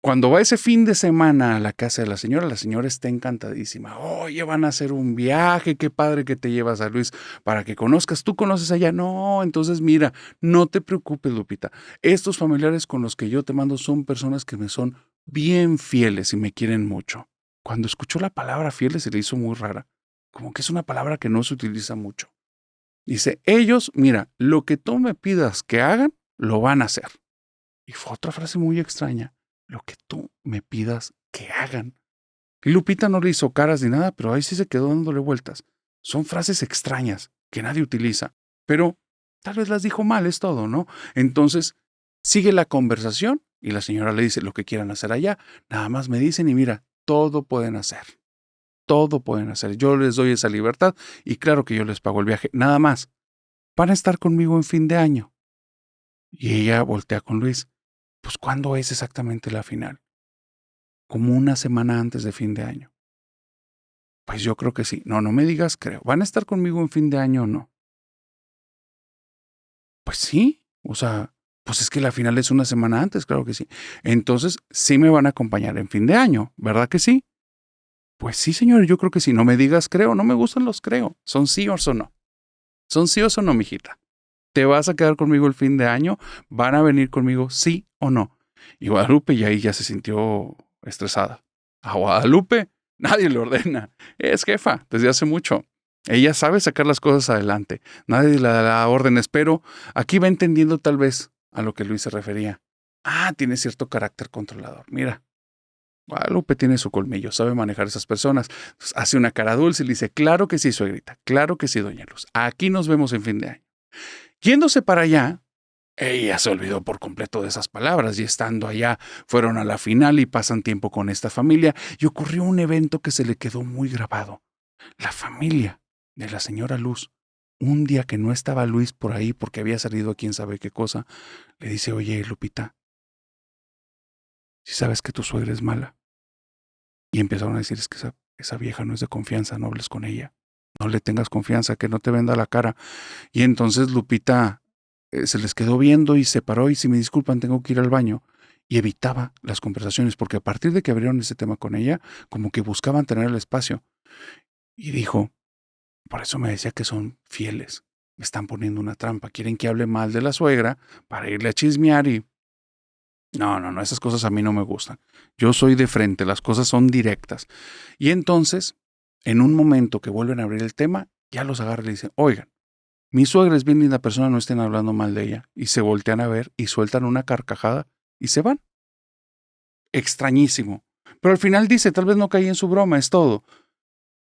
Cuando va ese fin de semana a la casa de la señora está encantadísima. Oye, van a hacer un viaje, qué padre que te llevas a Luis para que conozcas. ¿Tú conoces allá? No, entonces mira, no te preocupes, Lupita. Estos familiares con los que yo te mando son personas que me son bien fieles y me quieren mucho. Cuando escuchó la palabra fieles se le hizo muy rara, como que es una palabra que no se utiliza mucho. Dice, ellos, mira, lo que tú me pidas que hagan, lo van a hacer. Y fue otra frase muy extraña. Lo que tú me pidas que hagan. Y Lupita no le hizo caras ni nada, pero ahí sí se quedó dándole vueltas. Son frases extrañas que nadie utiliza, pero tal vez las dijo mal, es todo, ¿no? Entonces, sigue la conversación y la señora le dice lo que quieran hacer allá. Nada más me dicen y mira, todo pueden hacer. Todo pueden hacer. Yo les doy esa libertad y claro que yo les pago el viaje. Nada más. Van a estar conmigo en fin de año. Y ella voltea con Luis. Pues, ¿cuándo es exactamente la final? Como una semana antes de fin de año. Pues yo creo que sí. No, no me digas creo. ¿Van a estar conmigo en fin de año o no? Pues sí. O sea, pues es que la final es una semana antes, claro que sí. Entonces, sí me van a acompañar en fin de año, ¿verdad que sí? Pues sí, señor, yo creo que sí. No me digas creo, no me gustan los creo. Son sí o no. Son sí o no, mijita. ¿Te vas a quedar conmigo el fin de año? ¿Van a venir conmigo sí o no? Y Guadalupe ya ahí ya se sintió estresada. A Guadalupe nadie le ordena. Es jefa desde hace mucho. Ella sabe sacar las cosas adelante. Nadie le da órdenes, pero aquí va entendiendo tal vez a lo que Luis se refería. Ah, tiene cierto carácter controlador. Mira, Guadalupe tiene su colmillo, sabe manejar esas personas. Entonces, hace una cara dulce y le dice, claro que sí, suegrita, claro que sí, doña Luz. Aquí nos vemos en fin de año. Yéndose para allá, ella se olvidó por completo de esas palabras y estando allá fueron a la final y pasan tiempo con esta familia y ocurrió un evento que se le quedó muy grabado. La familia de la señora Luz, un día que no estaba Luis por ahí porque había salido a quién sabe qué cosa, le dice, oye Lupita, si sabes que tu suegra es mala. Y empezaron a decir, es que esa vieja no es de confianza, no hables con ella. No le tengas confianza, que no te venda la cara. Y entonces Lupita se les quedó viendo y se paró y si me disculpan tengo que ir al baño. Y evitaba las conversaciones porque a partir de que abrieron ese tema con ella, como que buscaban tener el espacio. Y dijo, por eso me decía que son fieles. Me están poniendo una trampa. Quieren que hable mal de la suegra para irle a chismear y... No, esas cosas a mí no me gustan. Yo soy de frente, las cosas son directas. Y entonces, en un momento que vuelven a abrir el tema, ya los agarra y le dicen, oigan, mi suegra es bien linda persona, no estén hablando mal de ella. Y se voltean a ver y sueltan una carcajada y se van. Extrañísimo. Pero al final dice, tal vez no caí en su broma, es todo.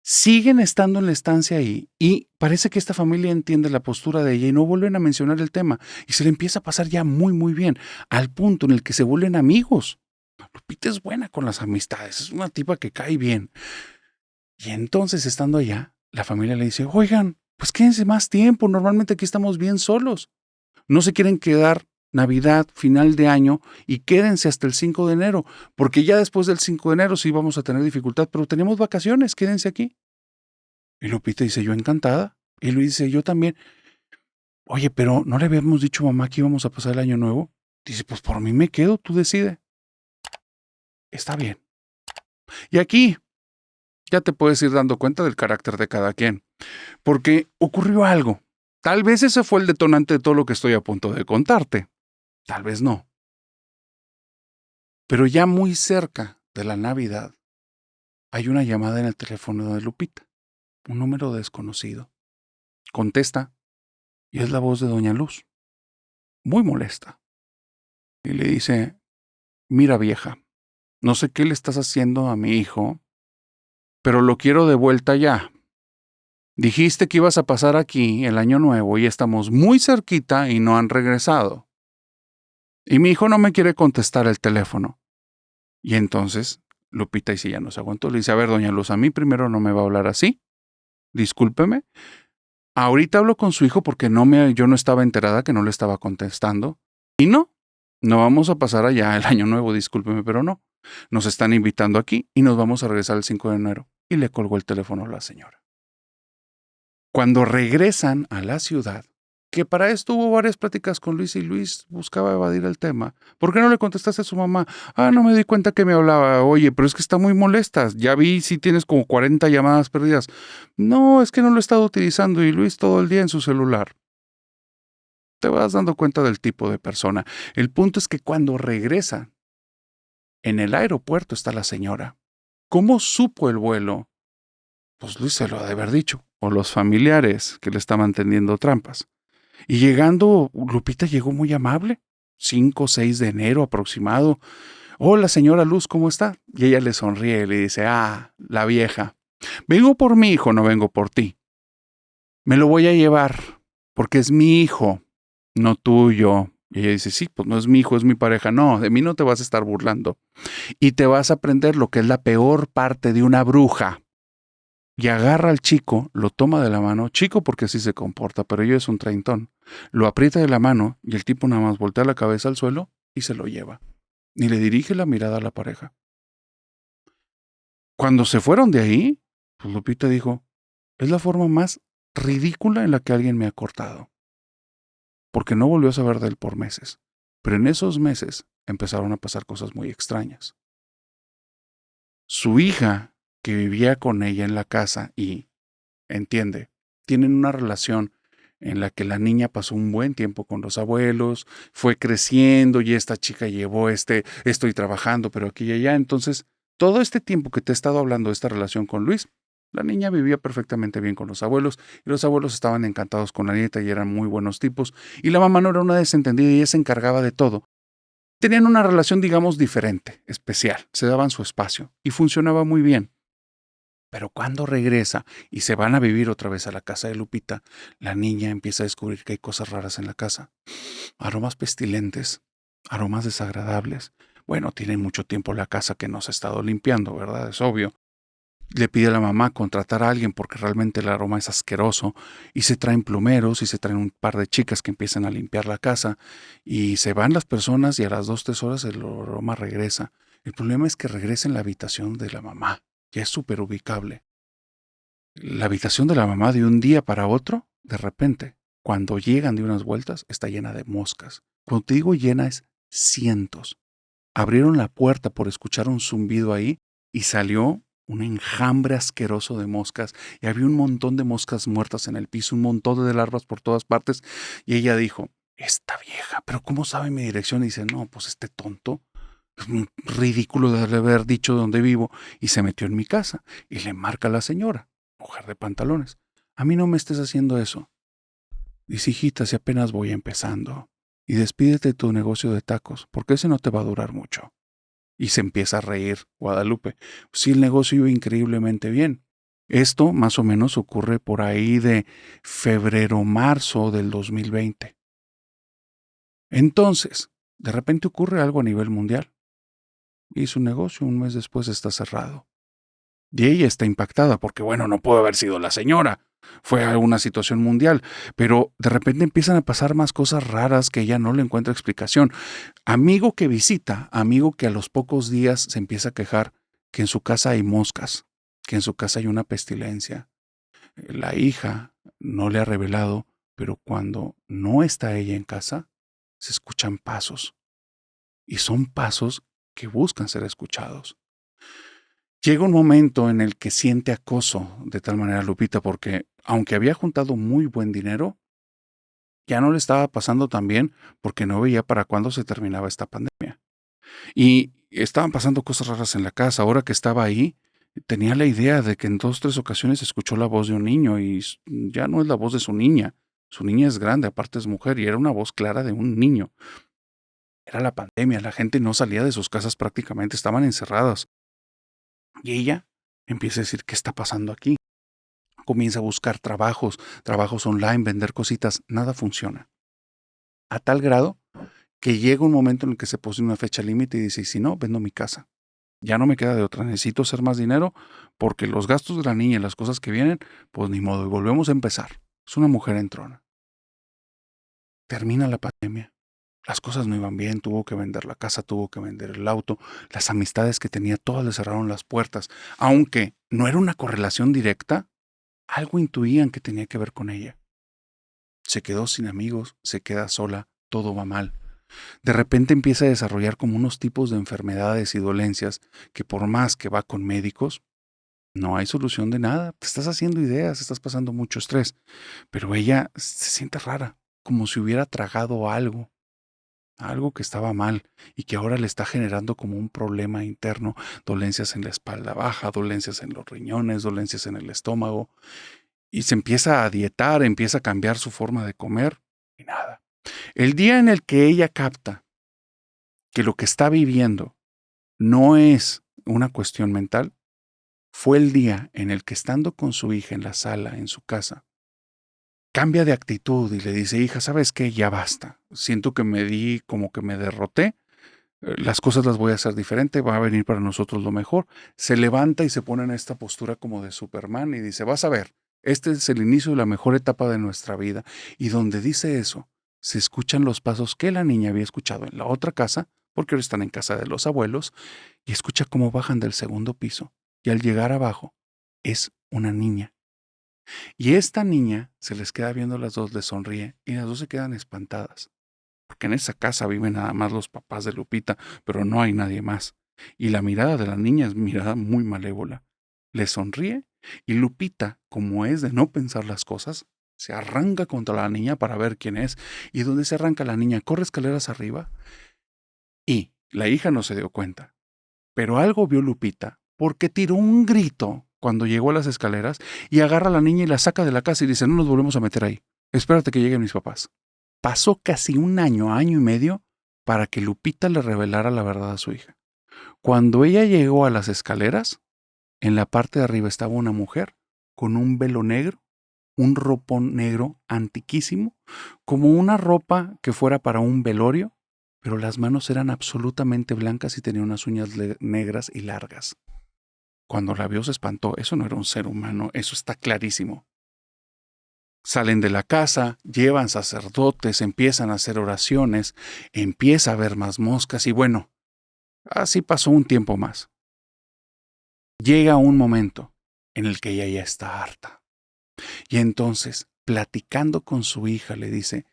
Siguen estando en la estancia ahí y parece que esta familia entiende la postura de ella y no vuelven a mencionar el tema. Y se le empieza a pasar ya muy bien, al punto en el que se vuelven amigos. Lupita es buena con las amistades, es una tipa que cae bien. Y entonces, estando allá, la familia le dice, oigan, pues quédense más tiempo, normalmente aquí estamos bien solos. No se quieren quedar Navidad, final de año, y quédense hasta el 5 de enero, porque ya después del 5 de enero sí vamos a tener dificultad, pero tenemos vacaciones, quédense aquí. Y Lupita dice, yo encantada. Y Luis dice, yo también. Oye, pero ¿no le habíamos dicho a mamá que íbamos a pasar el año nuevo? Dice, pues por mí me quedo, tú decide. Está bien. Y aquí Ya te puedes ir dando cuenta del carácter de cada quien. Porque ocurrió algo. Tal vez ese fue el detonante de todo lo que estoy a punto de contarte. Tal vez no. Pero ya muy cerca de la Navidad, hay una llamada en el teléfono de Lupita. Un número desconocido. Contesta y es la voz de Doña Luz. Muy molesta. Y le dice, mira vieja, no sé qué le estás haciendo a mi hijo, pero lo quiero de vuelta ya. Dijiste que ibas a pasar aquí el año nuevo y estamos muy cerquita y no han regresado. Y mi hijo no me quiere contestar el teléfono. Y entonces Lupita, y si ya no se aguantó, le dice, a ver, doña Luz, a mí primero no me va a hablar así. Discúlpeme. Ahorita hablo con su hijo porque yo no estaba enterada que no le estaba contestando. Y no vamos a pasar allá el año nuevo, discúlpeme, pero no. Nos están invitando aquí y nos vamos a regresar el 5 de enero. Y le colgó el teléfono a la señora. Cuando regresan a la ciudad, que para esto hubo varias pláticas con Luis y Luis buscaba evadir el tema. ¿Por qué no le contestaste a su mamá? No me di cuenta que me hablaba. Oye, pero es que está muy molesta. Ya vi si tienes como 40 llamadas perdidas. No, es que no lo he estado utilizando y Luis todo el día en su celular. Te vas dando cuenta del tipo de persona. El punto es que cuando regresa, en el aeropuerto está la señora. ¿Cómo supo el vuelo? Pues Luis se lo ha de haber dicho. O los familiares que le estaban tendiendo trampas. Y llegando, Lupita llegó muy amable. 5 o 6 de enero aproximado. Hola, señora Luz, ¿cómo está? Y ella le sonríe y le dice, la vieja. Vengo por mi hijo, no vengo por ti. Me lo voy a llevar, porque es mi hijo, no tuyo. Y ella dice, sí, pues no es mi hijo, es mi pareja. No, de mí no te vas a estar burlando. Y te vas a aprender lo que es la peor parte de una bruja. Y agarra al chico, lo toma de la mano, chico porque así se comporta, pero ella es un treintón. Lo aprieta de la mano y el tipo nada más voltea la cabeza al suelo y se lo lleva. Ni le dirige la mirada a la pareja. Cuando se fueron de ahí, pues Lupita dijo, es la forma más ridícula en la que alguien me ha cortado. Porque no volvió a saber de él por meses. Pero en esos meses empezaron a pasar cosas muy extrañas. Su hija, que vivía con ella en la casa y, entiende, tienen una relación en la que la niña pasó un buen tiempo con los abuelos, fue creciendo y esta chica llevó estoy trabajando, pero aquí y allá. Entonces, todo este tiempo que te he estado hablando de esta relación con Luis, la niña vivía perfectamente bien con los abuelos y los abuelos estaban encantados con la nieta y eran muy buenos tipos y la mamá no era una desentendida y ella se encargaba de todo. Tenían una relación, digamos, diferente, especial, se daban su espacio y funcionaba muy bien. Pero cuando regresa y se van a vivir otra vez a la casa de Lupita, la niña empieza a descubrir que hay cosas raras en la casa. Aromas pestilentes, aromas desagradables. Bueno, tiene mucho tiempo la casa que no se ha estado limpiando, ¿verdad? Es obvio. Le pide a la mamá contratar a alguien porque realmente el aroma es asqueroso y se traen plumeros y se traen un par de chicas que empiezan a limpiar la casa y se van las personas y a las 2 o 3 horas el aroma regresa. El problema es que regresa en la habitación de la mamá. Ya es súper ubicable. La habitación de la mamá de un día para otro, de repente, cuando llegan de unas vueltas, está llena de moscas. Cuando te digo llena es cientos. Abrieron la puerta por escuchar un zumbido ahí y salió un enjambre asqueroso de moscas y había un montón de moscas muertas en el piso, un montón de larvas por todas partes y ella dijo, esta vieja, pero ¿cómo sabe mi dirección? Y dice, no, pues este tonto, es un ridículo de haber dicho dónde vivo y se metió en mi casa y le marca a la señora, mujer de pantalones, a mí no me estés haciendo eso. Dice, hijita, si apenas voy empezando y despídete de tu negocio de tacos porque ese no te va a durar mucho. Y se empieza a reír Guadalupe. Sí, el negocio iba increíblemente bien. Esto más o menos ocurre por ahí de febrero-marzo del 2020. Entonces, de repente ocurre algo a nivel mundial. Y su negocio un mes después está cerrado. Y ella está impactada porque, bueno, no puede haber sido la señora. Fue alguna situación mundial, pero de repente empiezan a pasar más cosas raras que ella no le encuentra explicación. Amigo que visita, amigo que a los pocos días se empieza a quejar que en su casa hay moscas, que en su casa hay una pestilencia. La hija no le ha revelado, pero cuando no está ella en casa, se escuchan pasos. Y son pasos que buscan ser escuchados. Llega un momento en el que siente acoso de tal manera Lupita porque aunque había juntado muy buen dinero, ya no le estaba pasando tan bien porque no veía para cuándo se terminaba esta pandemia. Y estaban pasando cosas raras en la casa. Ahora que estaba ahí, tenía la idea de que en 2, 3 ocasiones escuchó la voz de un niño y ya no es la voz de su niña. Su niña es grande, aparte es mujer, y era una voz clara de un niño. Era la pandemia, la gente no salía de sus casas prácticamente, estaban encerradas. Y ella empieza a decir, ¿qué está pasando aquí? Comienza a buscar trabajos online, vender cositas, nada funciona. A tal grado que llega un momento en el que se pone una fecha límite y dice, y si no, vendo mi casa. Ya no me queda de otra, necesito hacer más dinero porque los gastos de la niña y las cosas que vienen, pues ni modo, y volvemos a empezar. Es una mujer en trona. Termina la pandemia. Las cosas no iban bien, tuvo que vender la casa, tuvo que vender el auto, las amistades que tenía, todas le cerraron las puertas. Aunque no era una correlación directa, algo intuían que tenía que ver con ella. Se quedó sin amigos, se queda sola, todo va mal. De repente empieza a desarrollar como unos tipos de enfermedades y dolencias que por más que va con médicos, no hay solución de nada. Te estás haciendo ideas, estás pasando mucho estrés. Pero ella se siente rara, como si hubiera tragado algo que estaba mal y que ahora le está generando como un problema interno, dolencias en la espalda baja, dolencias en los riñones, dolencias en el estómago. Y se empieza a dietar, empieza a cambiar su forma de comer y nada. El día en el que ella capta que lo que está viviendo no es una cuestión mental, fue el día en el que estando con su hija en la sala, en su casa, cambia de actitud y le dice, hija, ¿sabes qué? Ya basta. Siento que como que me derroté. Las cosas las voy a hacer diferente, va a venir para nosotros lo mejor. Se levanta y se pone en esta postura como de Superman y dice, vas a ver, este es el inicio de la mejor etapa de nuestra vida. Y donde dice eso, se escuchan los pasos que la niña había escuchado en la otra casa, porque ahora están en casa de los abuelos, y escucha cómo bajan del segundo piso. Y al llegar abajo, es una niña. Y esta niña se les queda viendo a las dos, les sonríe, y las dos se quedan espantadas porque en esa casa viven nada más los papás de Lupita, pero no hay nadie más. Y la mirada de la niña es mirada muy malévola. Le sonríe y Lupita, como es de no pensar las cosas, se arranca contra la niña para ver quién es. Y donde se arranca la niña, corre escaleras arriba y la hija no se dio cuenta. Pero algo vio Lupita porque tiró un grito cuando llegó a las escaleras y agarra a la niña y la saca de la casa y dice, no nos volvemos a meter ahí. Espérate que lleguen mis papás. Pasó casi un año, año y medio, para que Lupita le revelara la verdad a su hija. Cuando ella llegó a las escaleras, en la parte de arriba estaba una mujer con un velo negro, un ropón negro antiquísimo, como una ropa que fuera para un velorio, pero las manos eran absolutamente blancas y tenía unas uñas negras y largas. Cuando la vio se espantó, eso no era un ser humano, eso está clarísimo. Salen de la casa, llevan sacerdotes, empiezan a hacer oraciones, empieza a haber más moscas y bueno, así pasó un tiempo más. Llega un momento en el que ella ya está harta. Y entonces, platicando con su hija, le dice,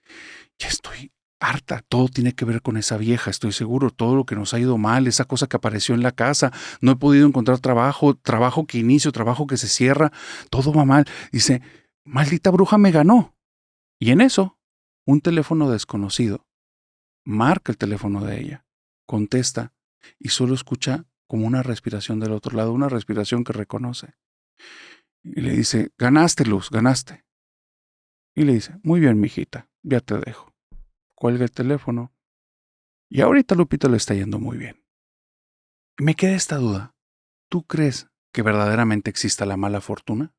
ya estoy harta, todo tiene que ver con esa vieja, estoy seguro, todo lo que nos ha ido mal, esa cosa que apareció en la casa, no he podido encontrar trabajo, trabajo que inicio, trabajo que se cierra, todo va mal. Dice, maldita bruja me ganó. Y en eso, un teléfono desconocido marca el teléfono de ella, contesta y solo escucha como una respiración del otro lado, una respiración que reconoce. Y le dice, ganaste, Luz, ganaste. Y le dice, muy bien, mijita, ya te dejo. Cuelga el teléfono. Y ahorita Lupita le está yendo muy bien. Me queda esta duda. ¿Tú crees que verdaderamente exista la mala fortuna?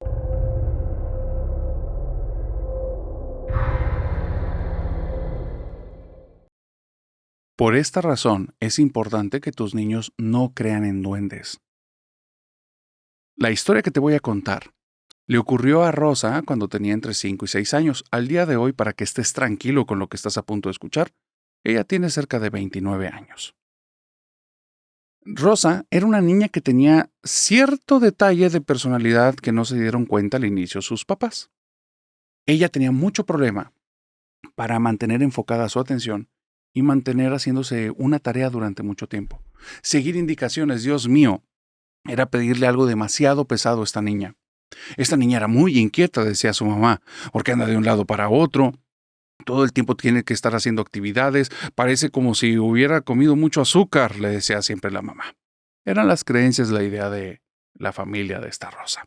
Por esta razón es importante que tus niños no crean en duendes. La historia que te voy a contar le ocurrió a Rosa cuando tenía entre 5 y 6 años. Al día de hoy, para que estés tranquilo con lo que estás a punto de escuchar, ella tiene cerca de 29 años. Rosa era una niña que tenía cierto detalle de personalidad que no se dieron cuenta al inicio sus papás. Ella tenía mucho problema para mantener enfocada su atención y mantener haciéndose una tarea durante mucho tiempo. Seguir indicaciones, Dios mío. Era pedirle algo demasiado pesado a esta niña. Esta niña era muy inquieta, decía su mamá, porque anda de un lado para otro. Todo el tiempo tiene que estar haciendo actividades. Parece como si hubiera comido mucho azúcar, le decía siempre la mamá. Eran las creencias, la idea de la familia de esta Rosa.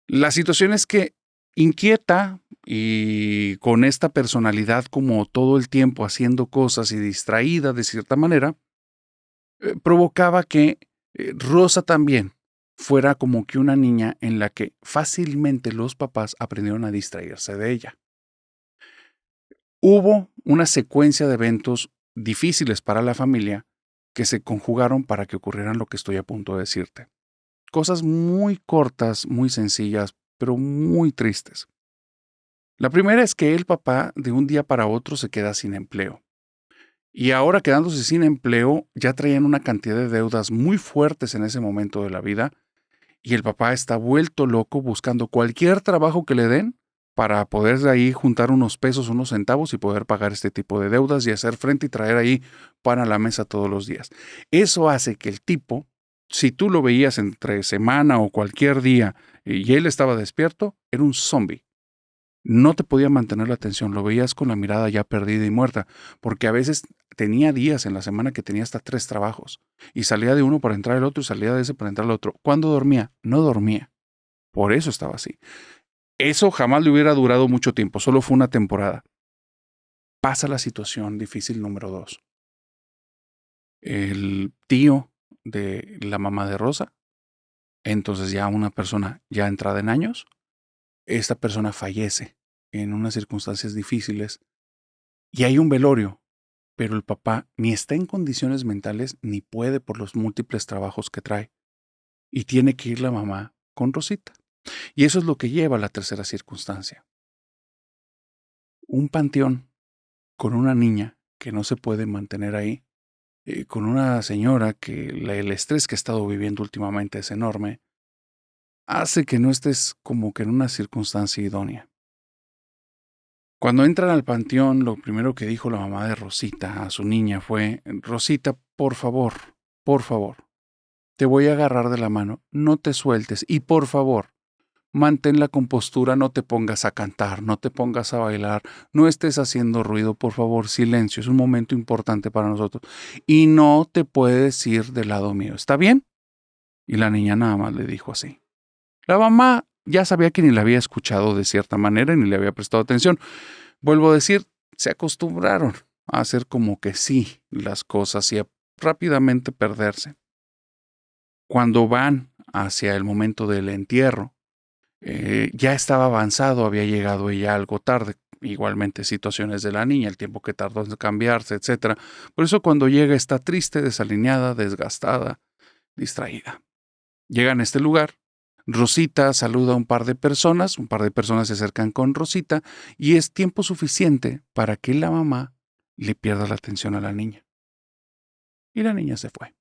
La situación es que inquieta y con esta personalidad como todo el tiempo haciendo cosas y distraída de cierta manera, provocaba que Rosa también fuera como que una niña en la que fácilmente los papás aprendieron a distraerse de ella. Hubo una secuencia de eventos difíciles para la familia que se conjugaron para que ocurrieran lo que estoy a punto de decirte. Cosas muy cortas, muy sencillas, pero muy tristes. La primera es que el papá de un día para otro se queda sin empleo. Y ahora quedándose sin empleo, ya traían una cantidad de deudas muy fuertes en ese momento de la vida, y el papá está vuelto loco buscando cualquier trabajo que le den para poder de ahí juntar unos pesos, unos centavos y poder pagar este tipo de deudas y hacer frente y traer ahí pan a la mesa todos los días. Eso hace que el tipo, si tú lo veías entre semana o cualquier día y él estaba despierto, era un zombie. No te podía mantener la atención, lo veías con la mirada ya perdida y muerta, porque a veces tenía días en la semana que tenía hasta 3 trabajos, y salía de uno para entrar al otro y salía de ese para entrar al otro. ¿Cuándo dormía? No dormía. Por eso estaba así. Eso jamás le hubiera durado mucho tiempo, solo fue una temporada. Pasa la situación difícil número 2. El tío de la mamá de Rosa, entonces ya una persona ya entrada en años, esta persona fallece en unas circunstancias difíciles y hay un velorio, pero el papá ni está en condiciones mentales ni puede por los múltiples trabajos que trae y tiene que ir la mamá con Rosita. Y eso es lo que lleva a la tercera circunstancia. Un panteón con una niña que no se puede mantener ahí, con una señora que el estrés que ha estado viviendo últimamente es enorme, hace que no estés como que en una circunstancia idónea. Cuando entran al panteón, lo primero que dijo la mamá de Rosita a su niña fue: Rosita, por favor, te voy a agarrar de la mano, no te sueltes y por favor, mantén la compostura, no te pongas a cantar, no te pongas a bailar, no estés haciendo ruido, por favor, silencio, es un momento importante para nosotros y no te puedes ir del lado mío, ¿está bien? Y la niña nada más le dijo así. La mamá ya sabía que ni la había escuchado de cierta manera ni le había prestado atención. Vuelvo a decir, se acostumbraron a hacer como que sí las cosas y a rápidamente perderse. Cuando van hacia el momento del entierro, ya estaba avanzado, había llegado ella algo tarde. Igualmente situaciones de la niña, el tiempo que tardó en cambiarse, etc. Por eso cuando llega está triste, desalineada, desgastada, distraída. Llegan a este lugar. Rosita saluda a un par de personas se acercan con Rosita y es tiempo suficiente para que la mamá le pierda la atención a la niña. Y la niña se fue.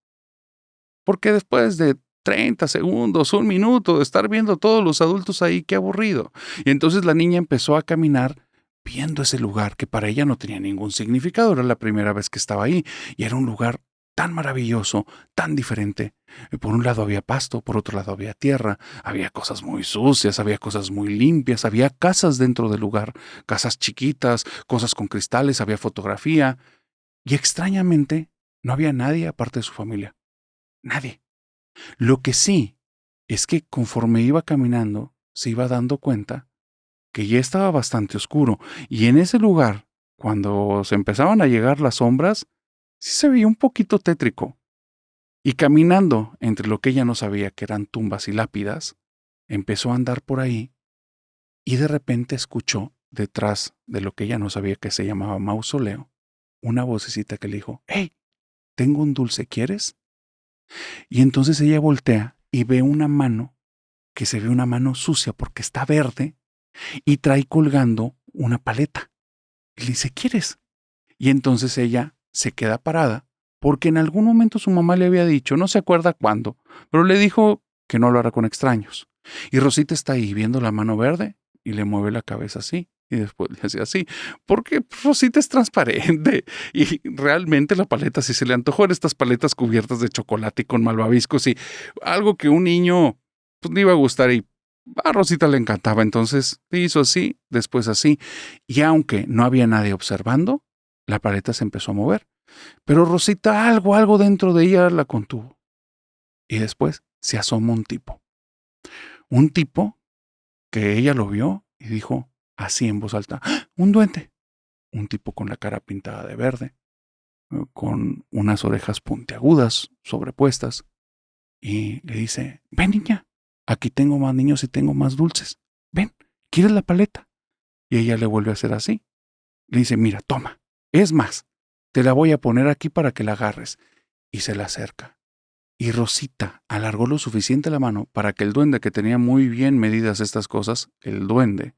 Porque después de 30 segundos, un minuto de estar viendo a todos los adultos ahí, qué aburrido. Y entonces la niña empezó a caminar viendo ese lugar que para ella no tenía ningún significado. Era la primera vez que estaba ahí y era un lugar tan maravilloso, tan diferente. Por un lado había pasto, por otro lado había tierra, había cosas muy sucias, había cosas muy limpias, había casas dentro del lugar, casas chiquitas, cosas con cristales, había fotografía. Y extrañamente no había nadie aparte de su familia. Nadie. Lo que sí es que conforme iba caminando, se iba dando cuenta que ya estaba bastante oscuro y en ese lugar, cuando se empezaban a llegar las sombras, sí se veía un poquito tétrico. Y caminando entre lo que ella no sabía que eran tumbas y lápidas, empezó a andar por ahí y de repente escuchó, detrás de lo que ella no sabía que se llamaba mausoleo, una vocecita que le dijo: «¡Hey! Tengo un dulce, ¿quieres?». Y entonces ella voltea y ve una mano, que se ve una mano sucia porque está verde y trae colgando una paleta. Y le dice: «¿Quieres?». Y entonces ella se queda parada porque en algún momento su mamá le había dicho, no se acuerda cuándo, pero le dijo que no lo hará con extraños. Y Rosita está ahí viendo la mano verde y le mueve la cabeza así Y después le hacía así, porque Rosita es transparente. Y realmente la paleta sí se le antojó. Eran estas paletas cubiertas de chocolate y con malvaviscos y algo que un niño pues, le iba a gustar y a Rosita le encantaba. Entonces hizo así, después así. Y aunque no había nadie observando, la paleta se empezó a mover. Pero Rosita algo dentro de ella la contuvo. Y después se asomó un tipo. Un tipo que ella lo vio y dijo así en voz alta, ¡Ah! ¡Un duende! Un tipo con la cara pintada de verde, con unas orejas puntiagudas sobrepuestas. Y le dice, ven niña, aquí tengo más niños y tengo más dulces. Ven, ¿quieres la paleta? Y ella le vuelve a hacer así. Le dice, mira, toma. Es más, te la voy a poner aquí para que la agarres. Y se la acerca. Y Rosita alargó lo suficiente la mano para que el duende, que tenía muy bien medidas estas cosas, el duende,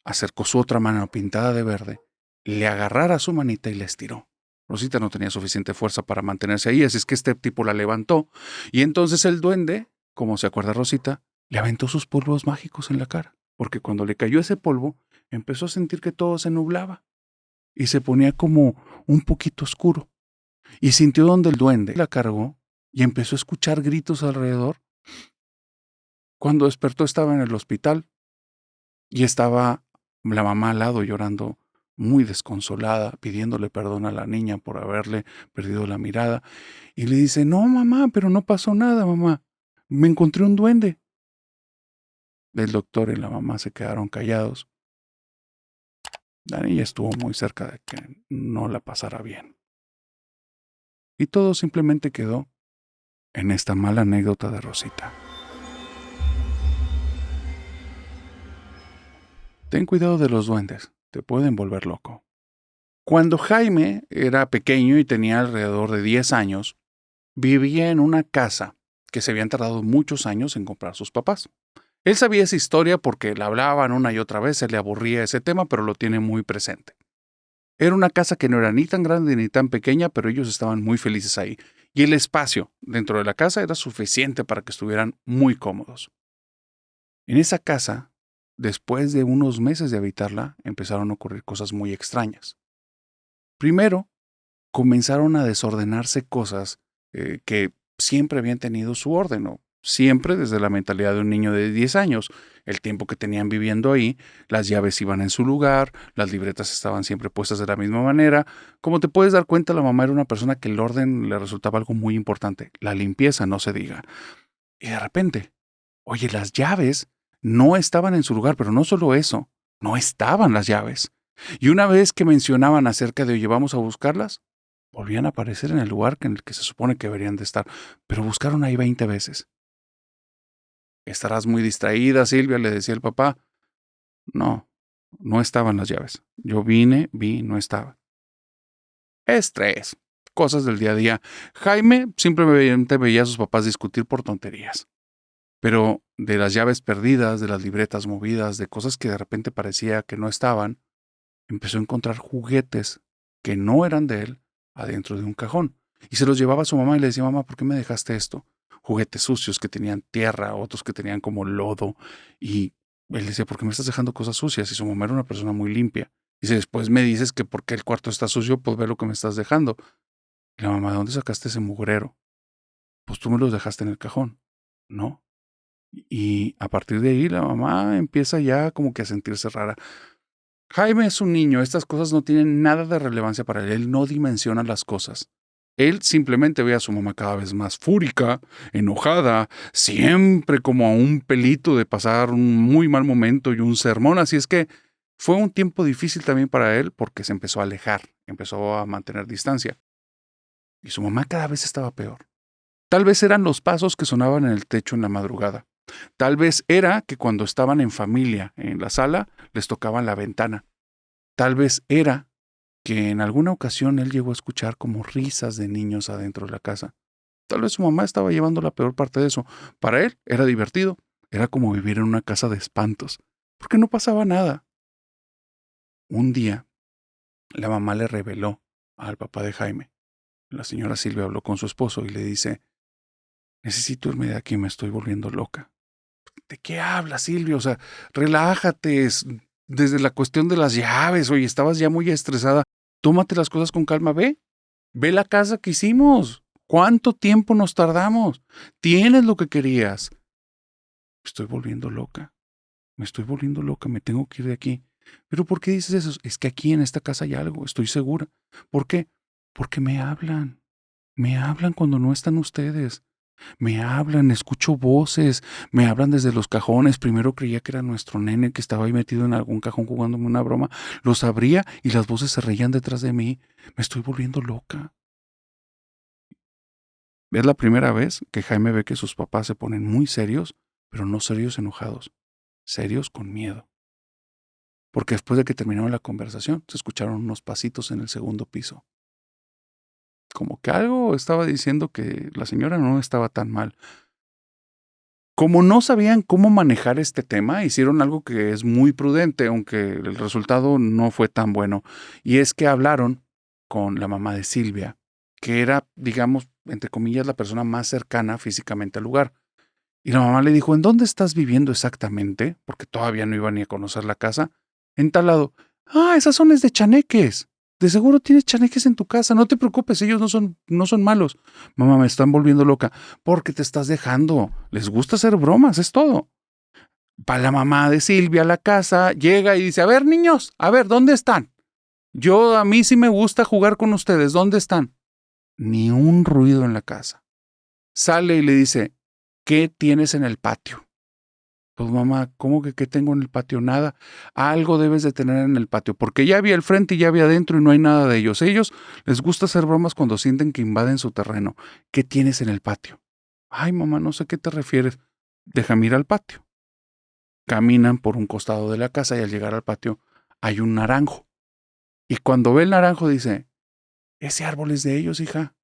acercó su otra mano pintada de verde, le agarrara su manita y la estiró. Rosita no tenía suficiente fuerza para mantenerse ahí, así es que este tipo la levantó. Y entonces el duende, como se acuerda Rosita, le aventó sus polvos mágicos en la cara, porque cuando le cayó ese polvo, empezó a sentir que todo se nublaba y se ponía como un poquito oscuro. Y sintió donde el duende la cargó y empezó a escuchar gritos alrededor. Cuando despertó estaba en el hospital y estaba la mamá al lado llorando, muy desconsolada, pidiéndole perdón a la niña por haberle perdido la mirada. Y le dice, no mamá, pero no pasó nada, mamá. Me encontré un duende. El doctor y la mamá se quedaron callados. La niña estuvo muy cerca de que no la pasara bien. Y todo simplemente quedó en esta mala anécdota de Rosita. Ten cuidado de los duendes, te pueden volver loco. Cuando Jaime era pequeño y tenía alrededor de 10 años, vivía en una casa que se habían tardado muchos años en comprar sus papás. Él sabía esa historia porque la hablaban una y otra vez, se le aburría ese tema, pero lo tiene muy presente. Era una casa que no era ni tan grande ni tan pequeña, pero ellos estaban muy felices ahí. Y el espacio dentro de la casa era suficiente para que estuvieran muy cómodos. En esa casa, después de unos meses de habitarla, empezaron a ocurrir cosas muy extrañas. Primero, comenzaron a desordenarse cosas que siempre habían tenido su orden, o siempre desde la mentalidad de un niño de 10 años. El tiempo que tenían viviendo ahí, las llaves iban en su lugar, las libretas estaban siempre puestas de la misma manera. Como te puedes dar cuenta, la mamá era una persona que el orden le resultaba algo muy importante. La limpieza, no se diga. Y de repente, oye, las llaves no estaban en su lugar, pero no solo eso, no estaban las llaves. Y una vez que mencionaban acerca de, oye, vamos a buscarlas, volvían a aparecer en el lugar en el que se supone que deberían de estar, pero buscaron ahí 20 veces. Estarás muy distraída, Silvia, le decía el papá. No, no estaban las llaves. Yo vine, vi, no estaba. Estrés, cosas del día a día. Jaime simplemente veía a sus papás discutir por tonterías. Pero de las llaves perdidas, de las libretas movidas, de cosas que de repente parecía que no estaban, empezó a encontrar juguetes que no eran de él adentro de un cajón. Y se los llevaba a su mamá y le decía, mamá, ¿por qué me dejaste esto? Juguetes sucios que tenían tierra, otros que tenían como lodo. Y él decía, ¿por qué me estás dejando cosas sucias? Y su mamá era una persona muy limpia. Dice, después me dices que porque el cuarto está sucio, pues ve lo que me estás dejando. Y la mamá, ¿de dónde sacaste ese mugrero? Pues tú me los dejaste en el cajón. No. Y a partir de ahí la mamá empieza ya como que a sentirse rara. Jaime es un niño, estas cosas no tienen nada de relevancia para él, él no dimensiona las cosas. Él simplemente ve a su mamá cada vez más fúrica, enojada, siempre como a un pelito de pasar un muy mal momento y un sermón, así es que fue un tiempo difícil también para él porque se empezó a alejar, empezó a mantener distancia. Y su mamá cada vez estaba peor. Tal vez eran los pasos que sonaban en el techo en la madrugada. Tal vez era que cuando estaban en familia en la sala les tocaban la ventana. Tal vez era que en alguna ocasión él llegó a escuchar como risas de niños adentro de la casa. Tal vez su mamá estaba llevando la peor parte de eso. Para él era divertido. Era como vivir en una casa de espantos, porque no pasaba nada. Un día, la mamá le reveló al papá de Jaime. La señora Silvia habló con su esposo y le dice, necesito irme de aquí, me estoy volviendo loca. ¿De qué hablas, Silvia? O sea, relájate, desde la cuestión de las llaves, oye, estabas ya muy estresada. Tómate las cosas con calma, ve la casa que hicimos. ¿Cuánto tiempo nos tardamos? Tienes lo que querías. Me estoy volviendo loca. Me tengo que ir de aquí. ¿Pero por qué dices eso? Es que aquí en esta casa hay algo, estoy segura. ¿Por qué? Porque me hablan. Me hablan cuando no están ustedes. Me hablan, escucho voces, me hablan desde los cajones. Primero creía que era nuestro nene que estaba ahí metido en algún cajón jugándome una broma. Los abría y las voces se reían detrás de mí. Me estoy volviendo loca. Es la primera vez que Jaime ve que sus papás se ponen muy serios, pero no serios enojados, serios con miedo. Porque después de que terminaron la conversación, se escucharon unos pasitos en el segundo piso. Como que algo estaba diciendo que la señora no estaba tan mal. Como no sabían cómo manejar este tema, hicieron algo que es muy prudente, aunque el resultado no fue tan bueno. Y es que hablaron con la mamá de Silvia, que era, digamos, entre comillas, la persona más cercana físicamente al lugar. Y la mamá le dijo, ¿en dónde estás viviendo exactamente? Porque todavía no iba ni a conocer la casa. En tal lado. Ah, esas son es de chaneques. De seguro tienes chaneques en tu casa. No te preocupes, ellos no son malos. Mamá, me están volviendo loca. Porque te estás dejando. Les gusta hacer bromas, es todo. Va la mamá de Silvia a la casa, llega y dice, a ver, niños, a ver, ¿dónde están? A mí sí me gusta jugar con ustedes. ¿Dónde están? Ni un ruido en la casa. Sale y le dice, ¿qué tienes en el patio? Pues mamá, ¿cómo que qué tengo en el patio? Nada. Algo debes de tener en el patio, porque ya había el frente y ya había adentro y no hay nada de ellos. Ellos les gusta hacer bromas cuando sienten que invaden su terreno. ¿Qué tienes en el patio? Ay, mamá, no sé qué te refieres. Déjame ir al patio. Caminan por un costado de la casa y al llegar al patio hay un naranjo. Y cuando ve el naranjo dice, ese árbol es de ellos, hija.